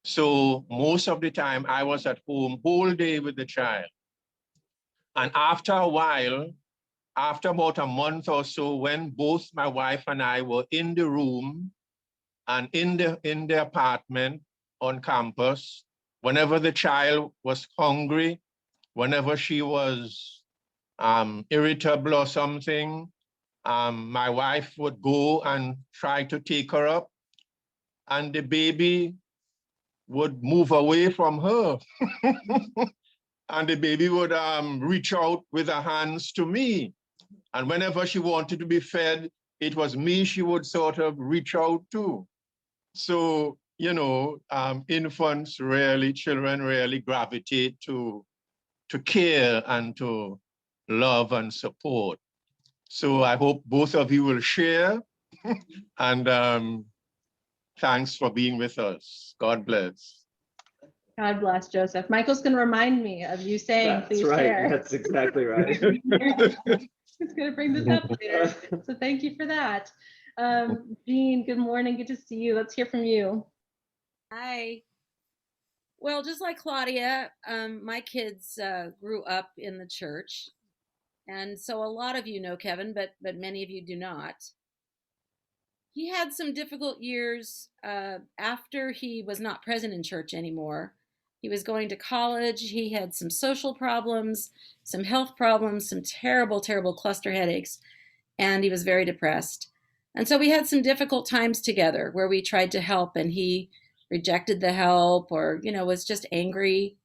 So most of the time I was at home whole day with the child. And after a while, after about a month or so, when both my wife and I were in the room and in the apartment on campus, whenever the child was hungry, whenever she was irritable or something, my wife would go and try to take her up, and the baby would move away from her. And the baby would reach out with her hands to me. And whenever she wanted to be fed, it was me she would sort of reach out to. So, you know, infants really, children really gravitate to care and to love and support. So I hope both of you will share. And thanks for being with us. God bless. God bless, Joseph. Michael's going to remind me of you saying, That's please right. share. That's exactly right. It's going to bring this up later. So thank you for that. Jean, good morning. Good to see you. Let's hear from you. Hi. Well, just like Claudia, my kids grew up in the church. And so a lot of you know Kevin, but many of you do not. He had some difficult years after he was not present in church anymore. He was going to college. He had some social problems, some health problems, some terrible, terrible cluster headaches, and he was very depressed. And so we had some difficult times together where we tried to help, and he rejected the help, or, you know, was just angry.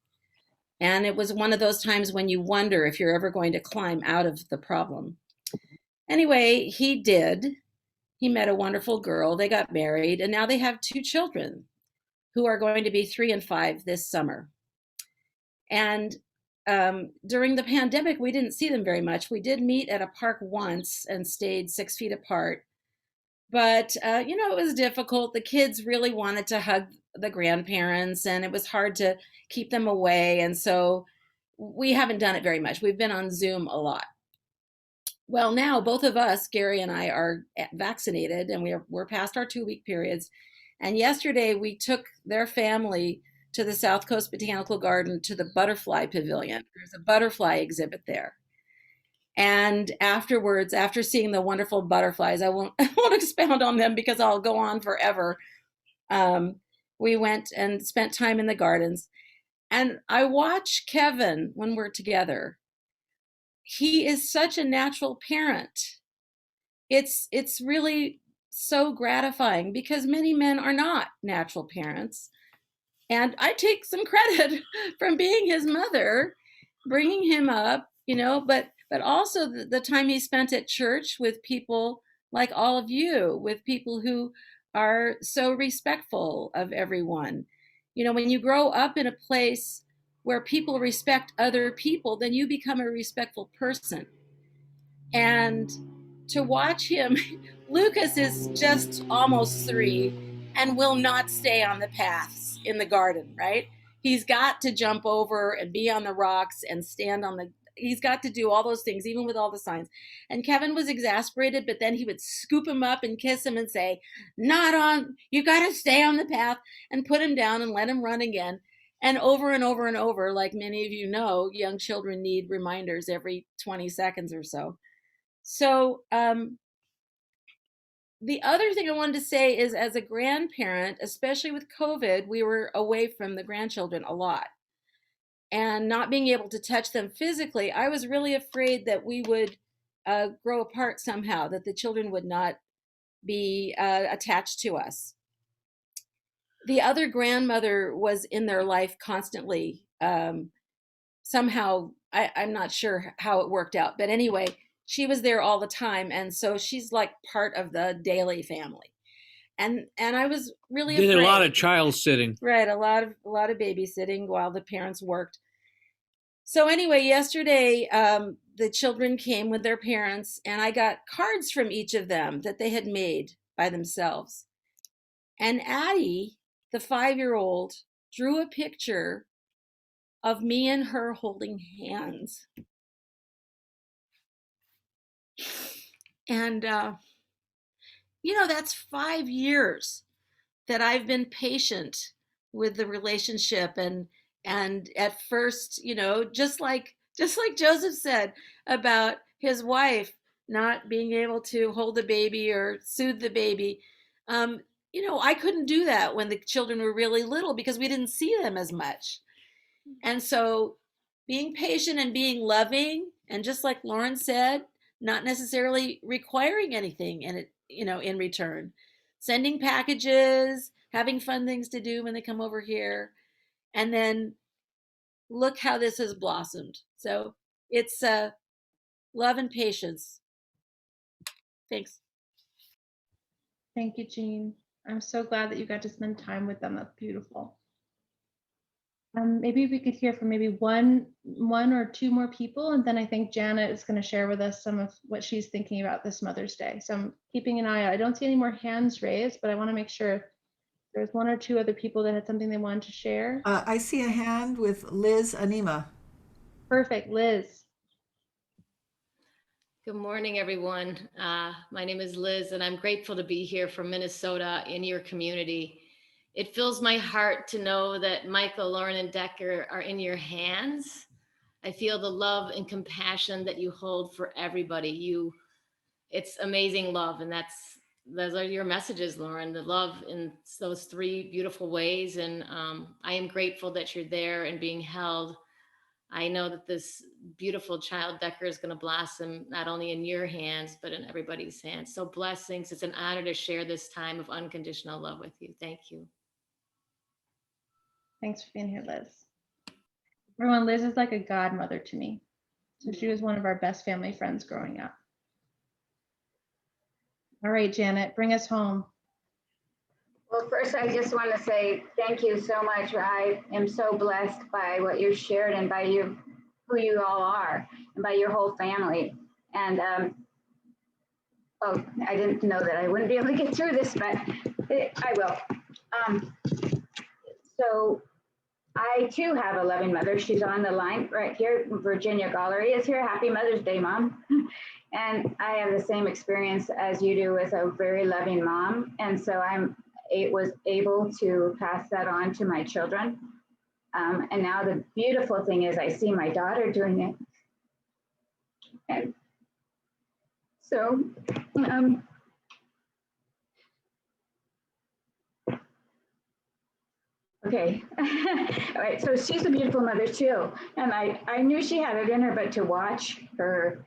And it was one of those times when you wonder if you're ever going to climb out of the problem. Anyway, he did. He met a wonderful girl. They got married, and now they have 2 children who are going to be 3 and 5 this summer. And during the pandemic, we didn't see them very much. We did meet at a park once and stayed 6 feet apart. But, you know, it was difficult. The kids really wanted to hug the grandparents, and it was hard to keep them away. And so we haven't done it very much. We've been on Zoom a lot. Well, now both of us, Gary and I, are vaccinated, and we're past our 2-week periods. And yesterday we took their family to the South Coast Botanical Garden to the butterfly pavilion. There's a butterfly exhibit there. And afterwards, after seeing the wonderful butterflies, I won't expound on them because I'll go on forever. We went and spent time in the gardens. And I watch Kevin when we're together. He is such a natural parent. It's really so gratifying because many men are not natural parents. And I take some credit from being his mother, bringing him up, you know, but also the time he spent at church with people like all of you, with people who are so respectful of everyone. You know, when you grow up in a place where people respect other people, then you become a respectful person. And to watch him, Lucas is just almost 3 and will not stay on the paths in the garden, right? He's got to jump over and be on the rocks and stand on the, he's got to do all those things, even with all the signs. And Kevin was exasperated, but then he would scoop him up and kiss him and say, not on, you got to stay on the path, and put him down and let him run again. And over and over and over, like many of you know, young children need reminders every 20 seconds or so. So the other thing I wanted to say is, as a grandparent, especially with COVID, we were away from the grandchildren a lot. And not being able to touch them physically, I was really afraid that we would grow apart somehow, that the children would not be attached to us. The other grandmother was in their life constantly. Somehow, I'm not sure how it worked out, but anyway, she was there all the time, and so she's like part of the daily family. And I was really afraid. Did a lot of child sitting. Right, a lot of babysitting while the parents worked. So anyway, yesterday the children came with their parents, and I got cards from each of them that they had made by themselves. And Addie, the 5-year-old, drew a picture of me and her holding hands. And, that's 5 years that I've been patient with the relationship. And at first, just like Joseph said about his wife not being able to hold the baby or soothe the baby, I couldn't do that when the children were really little because we didn't see them as much. And so being patient and being loving, and just like Lauren said, not necessarily requiring anything in return, sending packages, having fun things to do when they come over here. And then look how this has blossomed. So it's love and patience. Thanks. Thank you, Jean. I'm so glad that you got to spend time with them. That's beautiful. Maybe we could hear from maybe one or two more people, and then I think Janet is going to share with us some of what she's thinking about this Mother's Day. So I'm keeping an eye out. I don't see any more hands raised, but I want to make sure there's one or two other people that had something they wanted to share. I see a hand with Liz Anima. Perfect, Liz. Good morning, everyone. My name is Liz, and I'm grateful to be here from Minnesota in your community. It fills my heart to know that Michael, Lauren, and Decker are in your hands. I feel the love and compassion that you hold for everybody. It's amazing love, and those are your messages, Lauren, the love in those 3 beautiful ways. And I am grateful that you're there and being held. I know that this beautiful child, Decker, is going to blossom not only in your hands, but in everybody's hands. So blessings. It's an honor to share this time of unconditional love with you. Thank you. Thanks for being here, Liz. Everyone, Liz is like a godmother to me. So she was one of our best family friends growing up. All right, Janet, bring us home. Well, first, I just want to say thank you so much. I am so blessed by what you shared and by who you all are and by your whole family. And I didn't know that I wouldn't be able to get through this, but I will. So I too have a loving mother. She's on the line right here. Virginia Gollery is here. Happy Mother's Day, Mom. And I have the same experience as you do with a very loving mom. And so was able to pass that on to my children. And now the beautiful thing is I see my daughter doing it. And so, okay. All right, so she's a beautiful mother too. And I knew she had it in her, but to watch her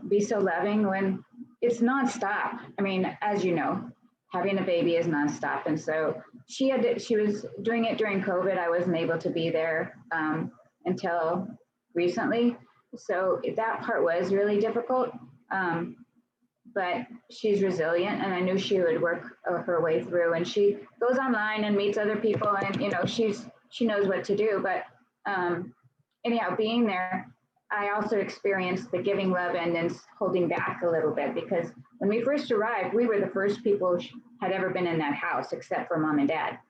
be so loving when it's nonstop. I mean, as you know, having a baby is nonstop. And so she was doing it during COVID. I wasn't able to be there until recently. So that part was really difficult. But she's resilient, and I knew she would work her way through. And she goes online and meets other people, and she knows what to do. But anyhow, being there, I also experienced the giving love and then holding back a little bit, because when we first arrived, we were the first people who had ever been in that house, except for Mom and Dad,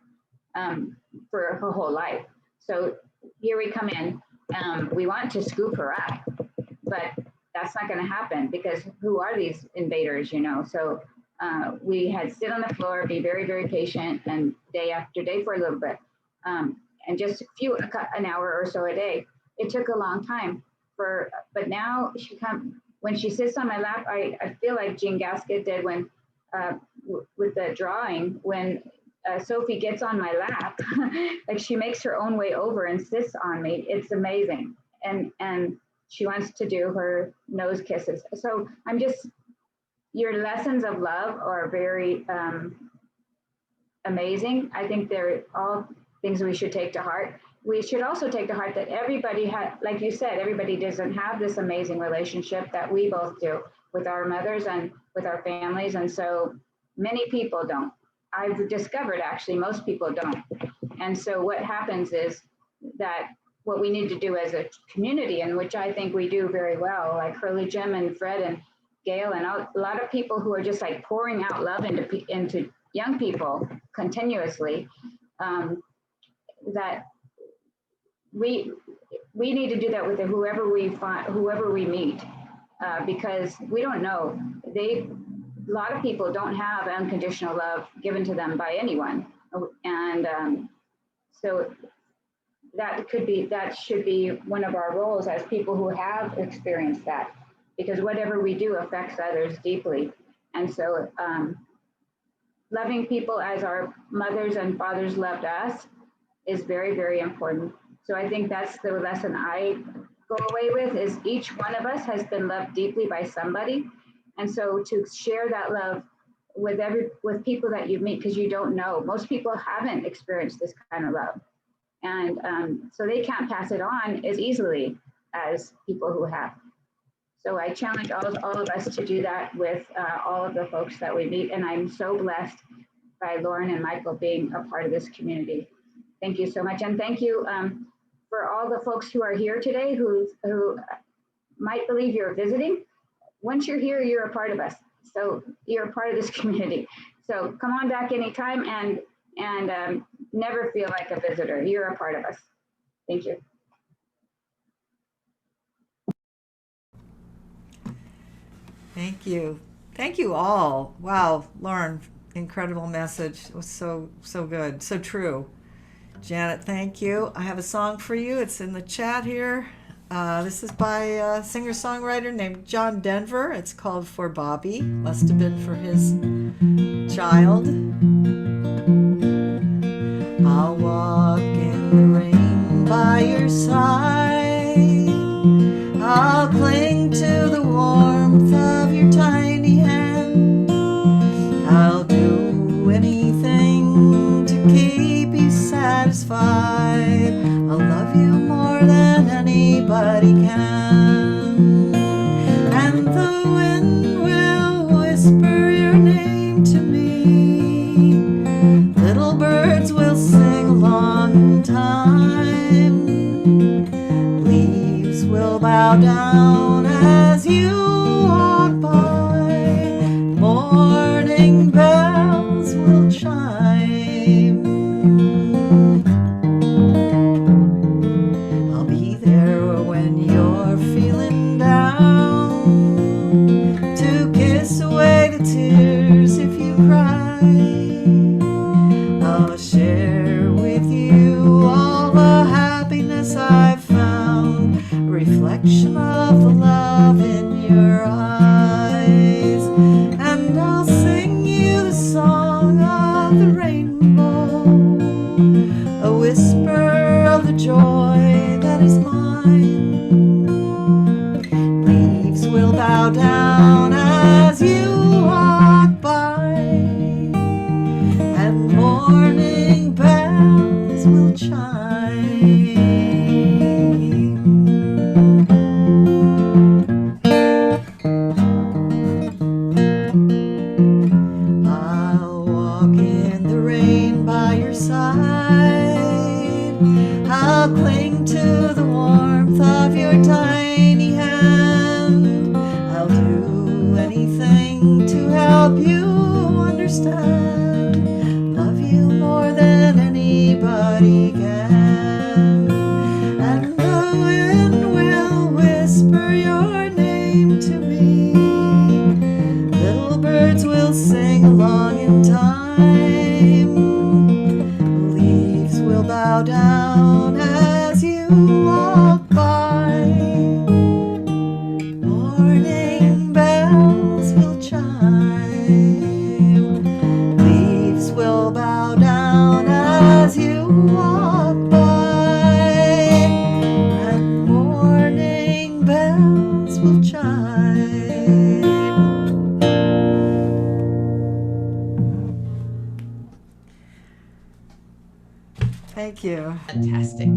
for her whole life. So here we come in. We want to scoop her up, but that's not going to happen, because who are these invaders, So we had to sit on the floor, be very, very patient, and day after day for a little bit, and just an hour or so a day. It took a long time but now when she sits on my lap, I feel like Jean Gasket did when with the drawing, when Sophie gets on my lap, like she makes her own way over and sits on me. It's amazing. And she wants to do her nose kisses. So your lessons of love are very amazing. I think they're all things we should take to heart. We should also take to heart that everybody like you said, everybody doesn't have this amazing relationship that we both do with our mothers and with our families. And so many people don't. I've discovered actually most people don't. And so what happens is that what we need to do as a community, and which I think we do very well, like Hurley Jim and Fred and Gail and a lot of people who are just like pouring out love into young people continuously, that we need to do that with whoever we find, whoever we meet, because we don't know. A lot of people don't have unconditional love given to them by anyone, and so that should be one of our roles as people who have experienced that, because whatever we do affects others deeply. And so loving people as our mothers and fathers loved us is very, very important. So I think that's the lesson I go away with, is each one of us has been loved deeply by somebody. And so to share that love with people that you meet, because you don't know, most people haven't experienced this kind of love. And so they can't pass it on as easily as people who have. So I challenge all of us to do that with all of the folks that we meet. And I'm so blessed by Lauren and Michael being a part of this community. Thank you so much. And thank you for all the folks who are here today who might believe you're visiting. Once you're here, you're a part of us. So you're a part of this community. So come on back anytime and never feel like a visitor. You're a part of us. Thank you. Thank you. Thank you all. Wow, Lauren, incredible message. It was so good, so true. Janet, thank you. I have a song for you. It's in the chat here. This is by a singer-songwriter named John Denver. It's called For Bobby. Must have been for his child. I'll walk in the rain by your side. I'll cling to the warmth of your tiny hand. I'll do anything to keep you satisfied. I'll love you more than anybody can. And the wind will whisper your name to me. Little birds will sing along in time. Leaves will bow down as you walk by. Morning bells will chime. I'll be there when you're feeling down, to kiss away the tears if you cry. I'll share with you all the happiness I've found, a reflection of the love in your eyes. And I'll sing you the song of the rainbow, a whisper of the joy that is mine. Leaves will bow down as you walk by, and morning bells will chime. I'll walk in the rain by your side. I'll cling to the warmth of your tiny hand. I'll do anything to help you understand. Love you more than anybody can. And the wind will whisper your name to me. Little birds will sing along in time. Leaves will bow down as you walk by. Morning bells will chime. Leaves will bow down as you walk by, and morning bells will chime. Thank you. Fantastic.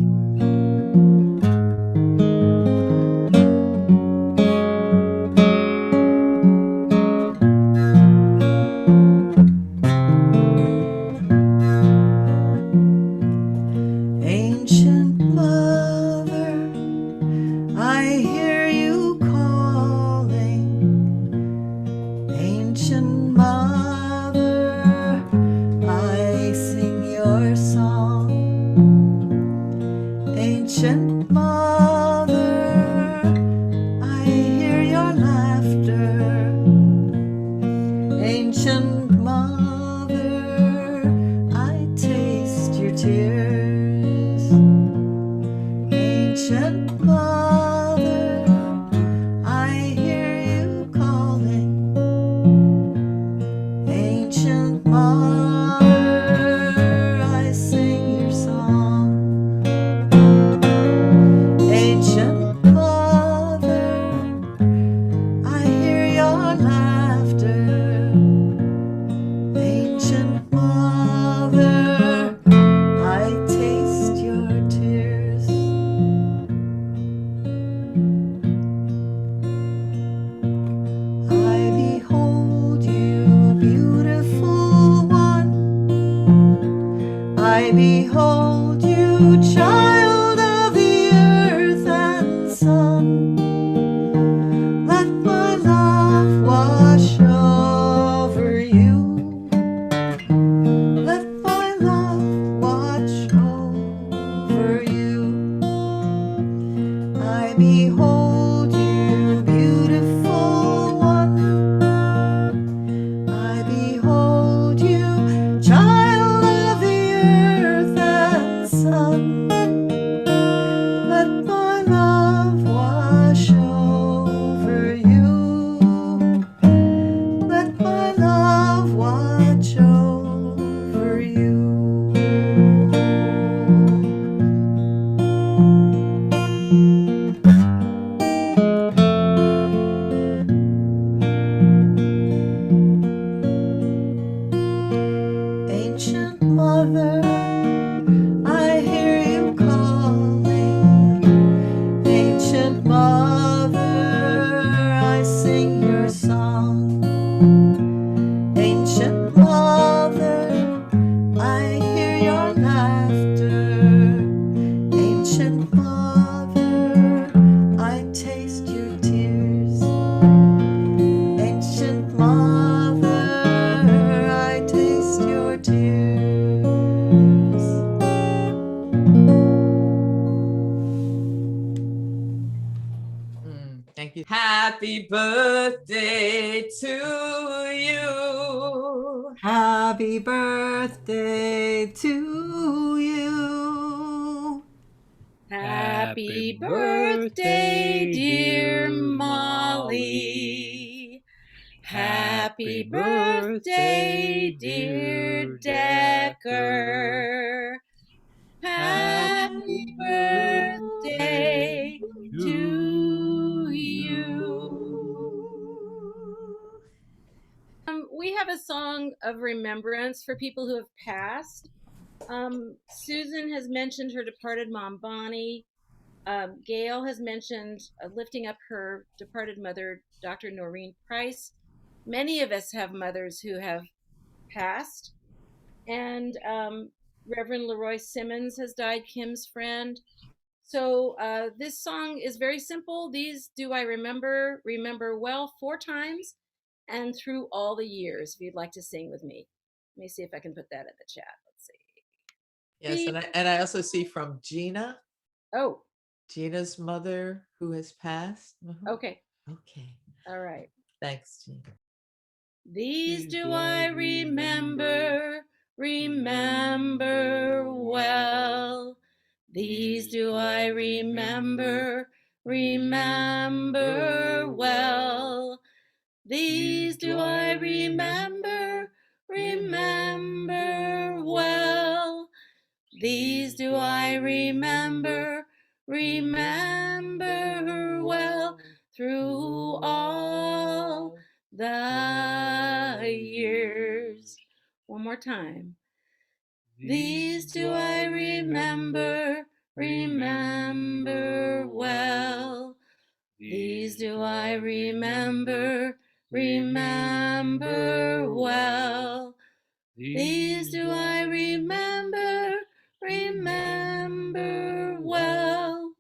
Ancient mother, I hear you calling. Ancient mother, Ancient mother, I hear your laughter. Ancient mother, I taste your tears. Ancient mother, I hear you calling. Ancient mother, I sing your song. Ancient mother, I hear your laughter. Ancient mother, I taste your tears. I behold you, beautiful one. I behold you, child of the earth and sun. Let my love wash over you. Let my love watch over you. I behold you, beautiful one. I behold you, child of the earth and sun. Let my love wash over you. Let my love watch over you. Ancient mother, I hear you calling. Ancient mother, I sing your song. Ancient mother, I hear your laughter. Ancient mother, I taste your tears. Ancient mother, I taste your tears. Thank you. Happy birthday to you. Happy birthday to you. Happy birthday, dear Molly. Happy birthday, dear Decker. Happy birthday to you. We have a song of remembrance for people who have passed. Susan has mentioned her departed mom, Bonnie. Gail has mentioned lifting up her departed mother, Dr. Noreen Price. Many of us have mothers who have passed. And Reverend Leroy Simmons has died, Kim's friend. So this song is very simple. These do I remember well 4 times and through all the years, if you'd like to sing with me. Let me see if I can put that in the chat. Let's see. Yes, and I also see from Gina. Oh. Gina's mother who has passed. Okay. Okay. All right. Thanks, Gina. These do I remember well. These do I remember well. These do I remember well. These do I remember well through all the years. One more time. These do I remember well. These do I remember well. These do I remember well.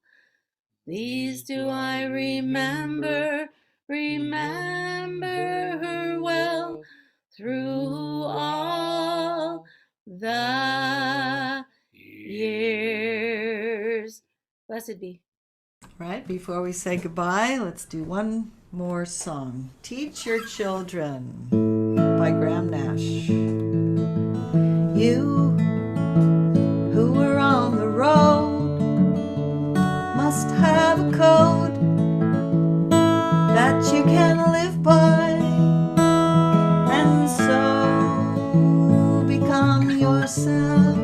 These do I remember well through all the years. Blessed be. Right, before we say goodbye, let's do one more song. Teach Your Children by Graham Nash. You who were on the road must have a code that you can live by, and so become yourself,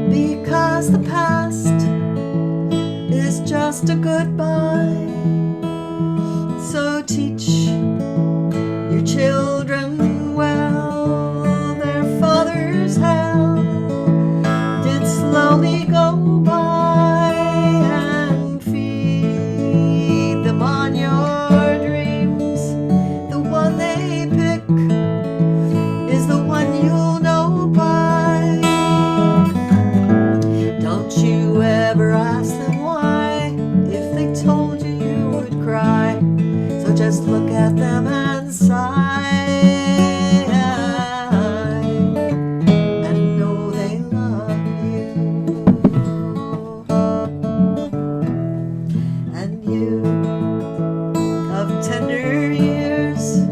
because the past is just a goodbye. So teach your children well. Their father's hell did slowly go by, and feed them on your dreams. The one they pick is the one you'll know by. Don't you ever ask them why, if they told you you would cry. So just look at them and sigh, and know they love you. And you of tender years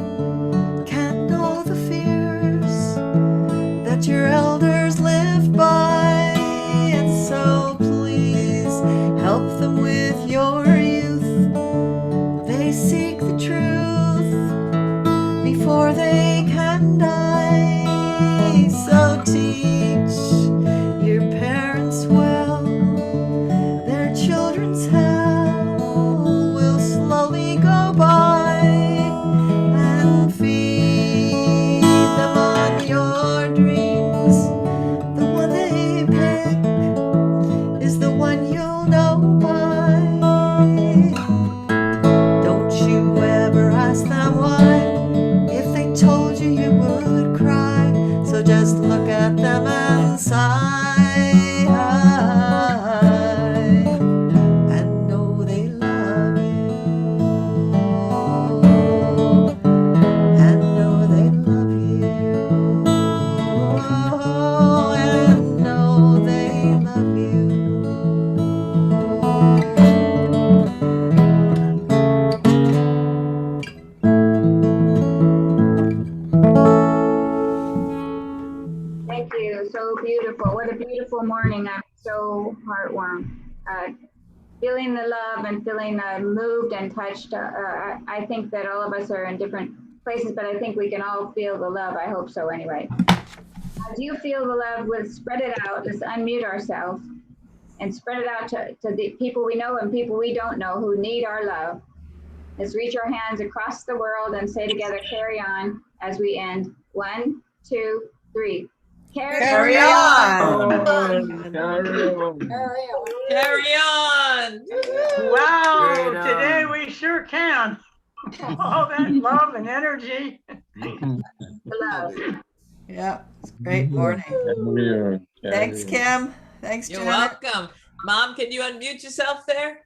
can't know the fears that your elders lived by, and so please help them with your youth. They seek the truth before they can die. So teach your parents well. Their children's hell will slowly go by, and feed them on your dreams. The one they pick is the one you'll know by. Don't you ever ask them why, if they told you you would cry. So just look at them and sigh, and know they love you, and know they love you, and know they love you. Thank you. So beautiful. What a beautiful morning. I'm so heartwarmed. Feeling the love and feeling moved and touched. I think that all of us are in different places, but I think we can all feel the love. I hope so anyway. As you feel the love, let's spread it out. Let's unmute ourselves and spread it out to the people we know and people we don't know who need our love. Let's reach our hands across the world and say together, carry on, as we end. 1, 2, 3. Carry on. Carry on. Wow, today we sure can. All that love and energy. Love. Yeah, it's a great morning. Thanks, Kim. Thanks, You're Janet. welcome. Mom, can you unmute yourself there?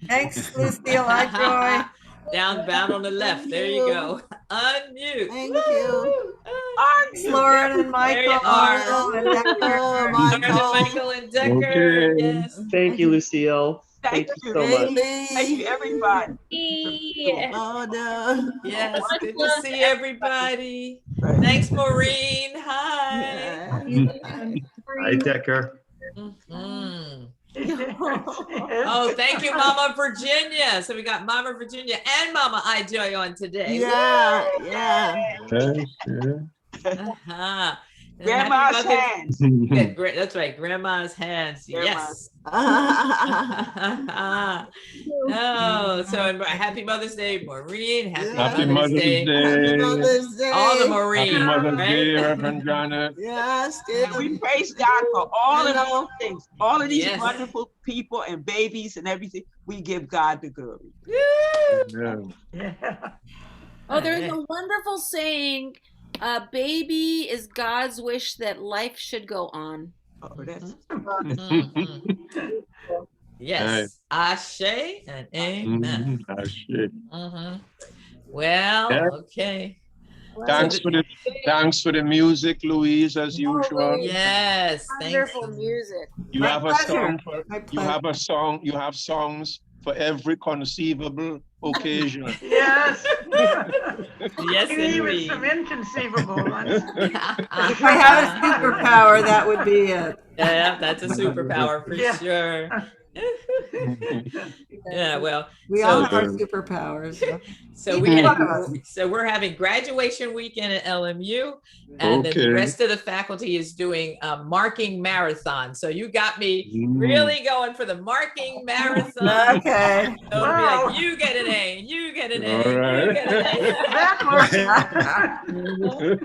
Thanks, Lucille, iJoy. Down on the left. There you go. Unmute. Thank you. Thanks, Lauren and There you Michael. are. And Decker. Michael and Decker. Okay. Yes. Thank you, Lucille. Thank Thank you you. so much. Thank you, everybody. Oh, no. Yes. Good to see everybody. Thanks, Maureen. Hi. Hi, Decker. Mhm. Oh, thank you, Mama Virginia. So we got Mama Virginia and Mama iJoy on today. Yeah. Uh-huh. And Grandma's happy Mother's- hands. Yeah, that's right. Grandma's hands. Yes. Oh, so happy Mother's Day, Maureen. Happy Mother's Day. Happy Mother's Day. All the Maureen. Happy Mother's right? Day, Reverend Janet. Yes, And we praise God for all of these things, all of these Yes. wonderful people and babies and everything. We give God the glory. Yeah. Oh, there's a wonderful saying, a baby is God's wish that life should go on. Oh, that's Yes. Ashe and amen. Ashe. Well, Yeah. okay. Thanks for the music, Louise, as usual. Yes, thank Wonderful you. music. You have a song for you have songs for every conceivable occasion. Yes. Yes, Even indeed. some inconceivable ones. If I had a superpower, that would be it. Yeah, that's a superpower for Yeah. sure. Yeah, well, We all have our superpowers. so we're having graduation weekend at LMU, and then the Okay. rest of the faculty is doing a marking marathon. So you got me really going for the marking marathon. Okay. So it'll be like, you get an A, and you get an A, All and you get right. an A.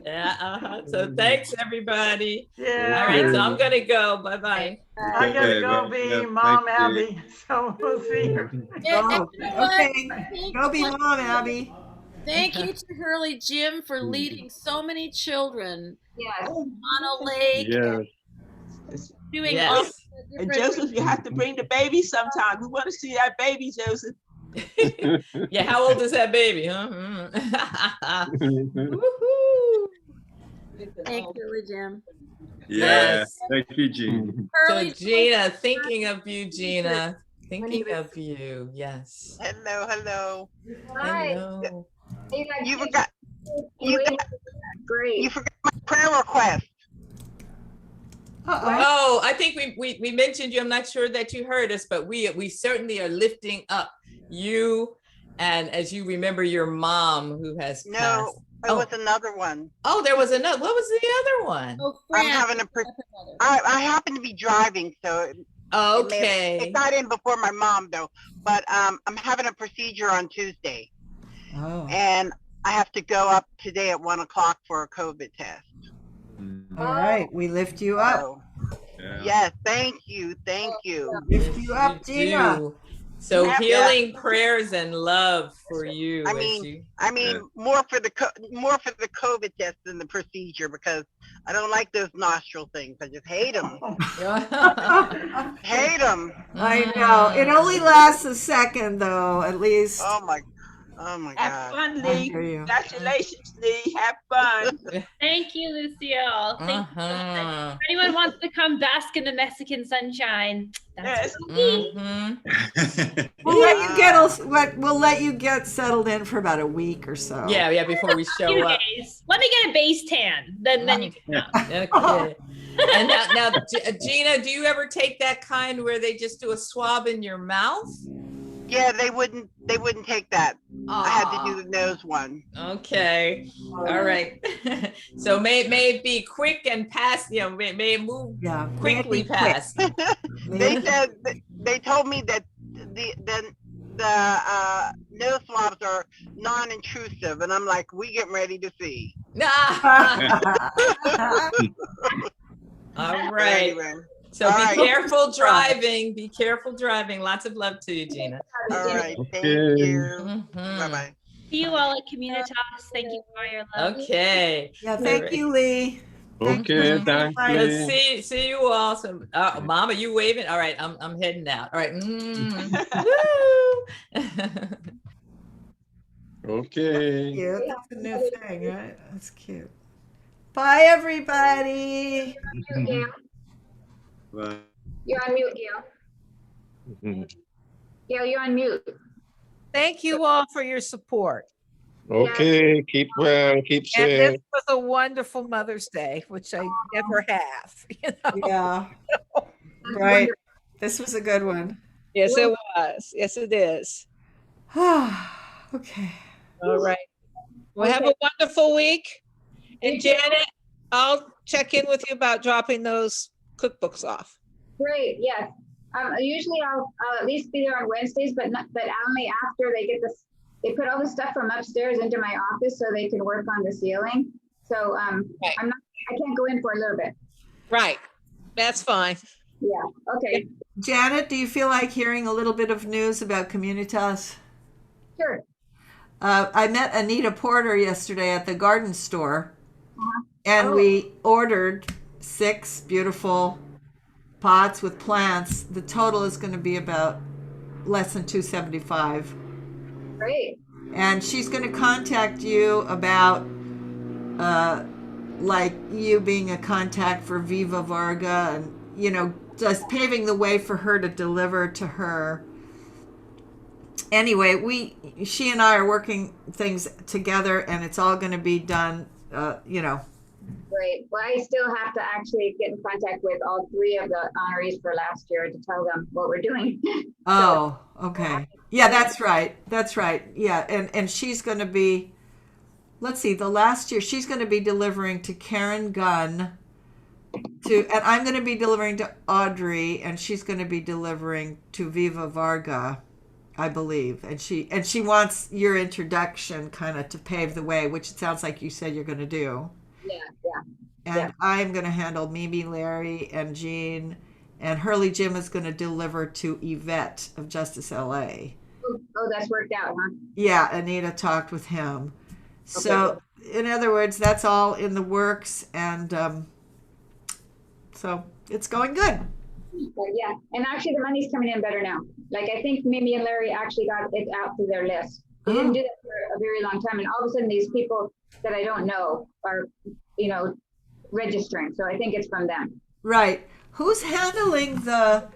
Yeah, so thanks everybody. Yeah. All right, so I'm gonna go. Bye-bye. I gotta go be Mom Abby, so we'll see you. Okay. Go be Mom, Abby. Thank you to Hurley Jim for leading so many children Yes. on a lake, Yes. doing Yes. all the And different. Joseph, you have to bring the baby sometime. We want to see that baby, Joseph. Yeah, how old is that baby, huh? Woohoo. Thank you, Hurley Jim. Yes. Thank you, Jean. So Hurley Gina, thinking of you, Gina. Thinking of you, yes. Hello, hello. Hi. Hello. You forgot. Great. You forgot my prayer request. Oh, I think we mentioned you. I'm not sure that you heard us, but we certainly are lifting up you, and as you remember, your mom who has No, passed. it was another one. Oh, there was another. What was the other one? Oh, I'm having I happen to be driving, so Okay. it got in before my mom though. But I'm having a procedure on Tuesday, and I have to go up today at 1 o'clock for a COVID test. All right. We lift you up. So, yes, thank you, thank you. Lift you up, Gina. do. So healing prayers and love for you. I as mean, you- more for the COVID test than the procedure, because I don't like those nostril things. I just hate them. Hate them. I know. It only lasts a second, though, at least. Oh my Have God. fun, I Lee. hear you. Congratulations, Lee. Have fun. Thank you, Lucille. Thank you so Uh-huh. much. If anyone wants to come bask in the Mexican sunshine, that's Yes. Mhm. We'll let you get settled in for about a week or so. Yeah, before we a show few up. days. Let me get a base tan. Then you can come. Okay. And now, Gina, do you ever take that kind where they just do a swab in your mouth? Yeah, they wouldn't take that. I had to do the nose one. Okay. All right. So may it be quick and pass, may it move quickly past. They told me that the nose swabs are non-intrusive, and I'm like, we getting ready to see. All right. Anyway. So All be right. careful driving. Be careful driving. Lots of love to you, Gina. All right. Thank Okay. you. Bye-bye. See you all at Communitas. Thank you for your love. Okay. Yeah, thank you, Lee. Okay, thank Let's you. see you all. So, Mama, you waving? All right, I'm heading out. All right. Woo. Okay. Cute. That's a new thing, right? That's cute. Bye, everybody. Bye. You're on mute, Gail. Gail, you're on mute. Thank you all for your support. Okay, keep well, keep And this safe. was a wonderful Mother's Day, which I never have. Yeah. Right. This was a good one. Yes, it was. Yes, it is. Okay. All right. Well, have a wonderful week. And Janet, I'll check in with you about dropping those cookbooks off. Great, yes. Usually I'll at least be there on Wednesdays, but only after they get this. They put all the stuff from upstairs into my office so they can work on the ceiling. So I can't go in for a little bit. Right. That's fine. Yeah. Okay. Janet, do you feel like hearing a little bit of news about Communitas? Sure. I met Anita Porter yesterday at the garden store, and we ordered 6 beautiful pots with plants. The total is going to be about less than $275. Great. And she's going to contact you about like you being a contact for Viva Varga, and just paving the way for her to deliver to her. Anyway, she and I are working things together, and it's all going to be done. Great. Well, I still have to actually get in contact with all 3 of the honorees for last year to tell them what we're doing. Oh, okay. Yeah, that's right. That's right. Yeah, and she's going to be. Let's see. The last year, she's going to be delivering to Karen Gunn. And I'm going to be delivering to Audrey, and she's going to be delivering to Viva Varga, I believe. And she wants your introduction kind of to pave the way, which it sounds like you said you're going to do. Yeah. And I'm going to handle Mimi, Larry, and Jean, and Hurley Jim is going to deliver to Yvette of Justice LA. Oh, that's worked out, huh? Yeah, Anita talked with him. So, in other words, that's all in the works, and so it's going good. Yeah, and actually the money's coming in better now. Like, I think Mimi and Larry actually got it out to their list. They didn't do that for a very long time, and all of a sudden these people that I don't know are, registering. So I think it's from them. Right. Who's handling the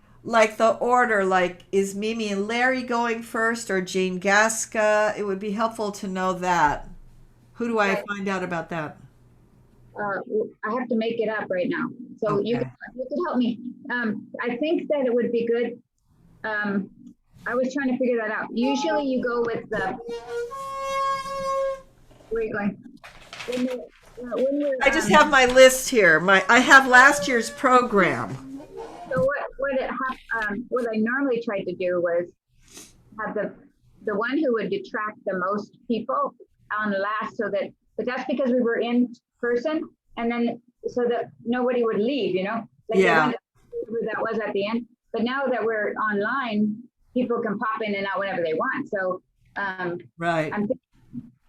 order? Like, is Mimi and Larry going first, or Jean Gasca? It would be helpful to know that. Who do I find out about that? I have to make it up right now. So Okay. you could help me. I think that it would be good. I was trying to figure that out. Usually you go with the, where are you going? I just have my list here. I have last year's program. So what I normally tried to do was have the one who would detract the most people on last, but that's because we were in person, and then so that nobody would leave, Yeah. Who that was at the end. But now that we're online, people can pop in and out whenever they want. So right.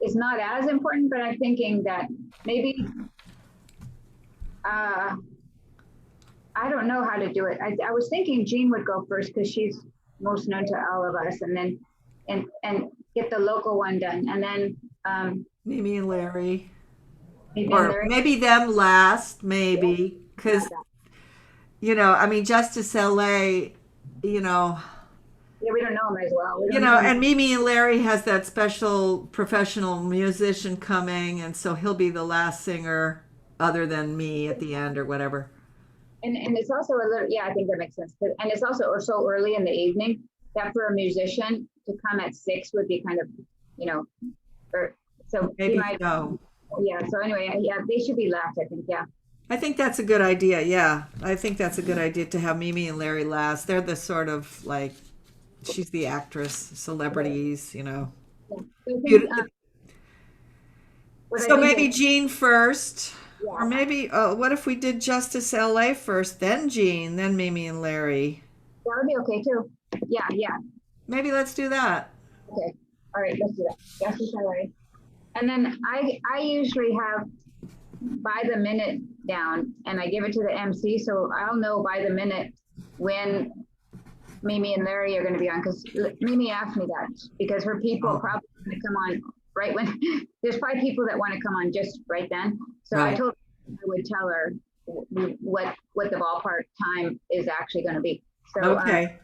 It's not as important, but I'm thinking that maybe I don't know how to do it. I was thinking Jean would go first because she's most known to all of us, and then and get the local one done, and then Mimi and Larry. Larry. Maybe them last, maybe, because Justice LA, Yeah, we don't know him as well. And Mimi and Larry has that special professional musician coming, and so he'll be the last singer other than me at the end or whatever. And it's also a little, I think that makes sense. And it's also so early in the evening that for a musician to come at 6 would be kind of, so maybe so. Yeah, so anyway, they should be last, I think, yeah. I think that's a good idea, yeah. I think that's a good idea to have Mimi and Larry last. They're the sort of, like, she's the actress, celebrities, Yeah. So maybe Jean first, or maybe, what if we did Justice LA first, then Jean, then Mimi and Larry? That would be okay too. Yeah. Maybe let's do that. Okay, all right, let's do that. Justice LA. And then I usually have by the minute down, and I give it to the MC, so I'll know by the minute when Mimi and Larry are going to be on, because Mimi asked me that, because her people probably going to come on right when there's 5 people that want to come on just right then. So I told her I would tell her what the ballpark time is actually going to be. So okay.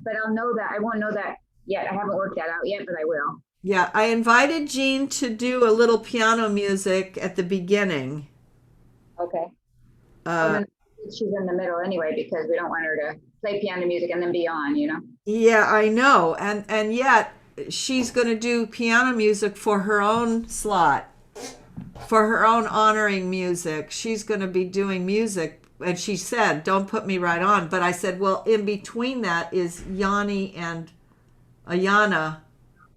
But I'll know that. I won't know that yet. I haven't worked that out yet, but I will. Yeah, I invited Jean to do a little piano music at the beginning. Okay. And then she's in the middle anyway, because we don't want her to play piano music and then be on, Yeah, I know. And yet she's going to do piano music for her own slot, for her own honoring music. She's going to be doing music. And she said, don't put me right on. But I said, well, in between that is Yanni and Ayana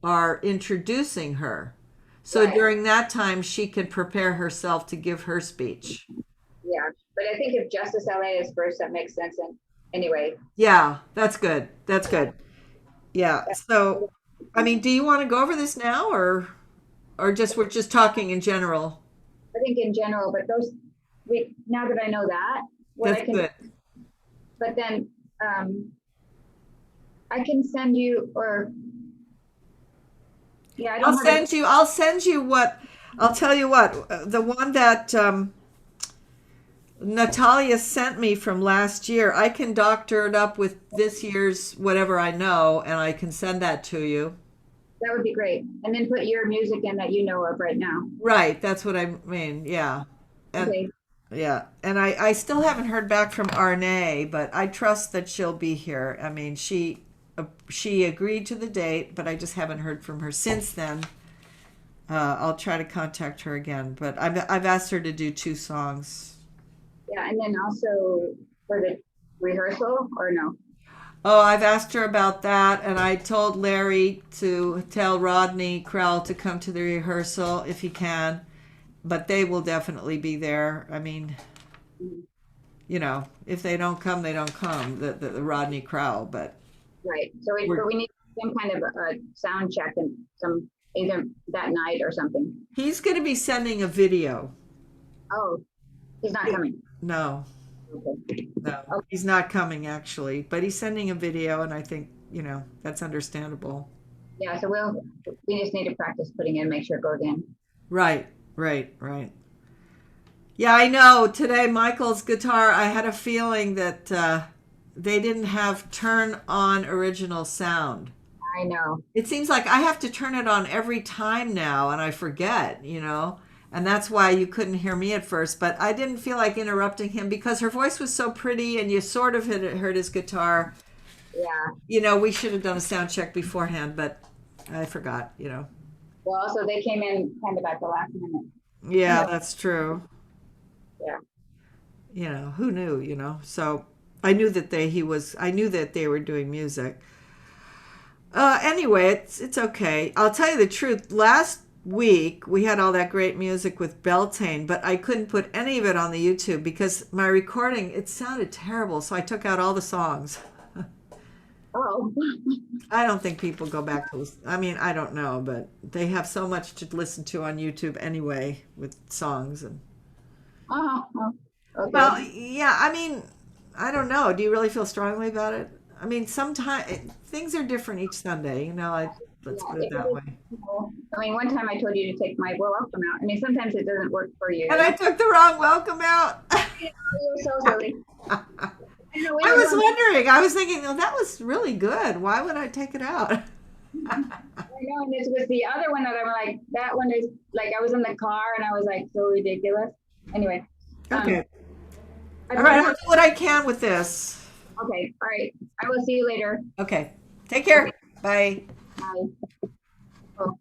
are introducing her. So during that time, she can prepare herself to give her speech. Yeah, but I think if Justice LA is first, that makes sense. And anyway. Yeah, that's good. That's good. Yeah. So, I mean, do you want to go over this now, or just we're just talking in general? I think in general, but now that I know that, that's good. But then I can send you, or I'll send you what I'll tell you what, the one that Natalia sent me from last year, I can doctor it up with this year's whatever I know, and I can send that to you. That would be great. And then put your music in that you know of right now. Right, that's what I mean, yeah. And, Okay. yeah, and I still haven't heard back from Arne, but I trust that she'll be here. I mean, she agreed to the date, but I just haven't heard from her since then. I'll try to contact her again, but I've asked her to do 2 songs. Yeah, and then also for the rehearsal or no? Oh, I've asked her about that, and I told Larry to tell Rodney Krell to come to the rehearsal if he can, but they will definitely be there. I mean, you know, if they don't come, they don't come, the Rodney Krell, but. Right, so we need some kind of a sound check and some, either that night or something. He's going to be sending a video. Oh, he's not coming. No. Okay. No, he's not coming actually, but he's sending a video, and I think, you know, that's understandable. Yeah, so we just need to practice putting in, make sure it goes in. Right. Yeah, I know. Today, Michael's guitar, I had a feeling that they didn't have turn on original sound. I know. It seems like I have to turn it on every time now, and I forget, you know. And that's why you couldn't hear me at first, but I didn't feel like interrupting him because her voice was so pretty and you sort of heard his guitar. Yeah. You know, we should have done a sound check beforehand, but I forgot, you know. Well, also they came in kind of at the last minute. Yeah, that's true. Yeah. You know, who knew, you know? So I knew that I knew that they were doing music. Anyway, it's okay. I'll tell you the truth. Last week we had all that great music with Beltane, but I couldn't put any of it on the YouTube because my recording, it sounded terrible, so I took out all the songs. Oh. I don't think people go back to listen. I mean, I don't know, but they have so much to listen to on YouTube anyway with songs and. Oh, okay. Well, yeah, I mean, I don't know. Do you really feel strongly about it? I mean, sometimes things are different each Sunday, you know. Let's put it that way. I mean, one time I told you to take my welcome out. I mean, sometimes it doesn't work for you. And I took the wrong welcome out. You're so silly. I was wondering. I was thinking, oh, that was really good. Why would I take it out? I know, and this was the other one that I'm like, that one is like, I was in the car and I was like, so ridiculous. Anyway. Okay. All right, I'll do what I can with this. Okay, all right. I will see you later. Okay. Take care. Bye. Bye. Oh.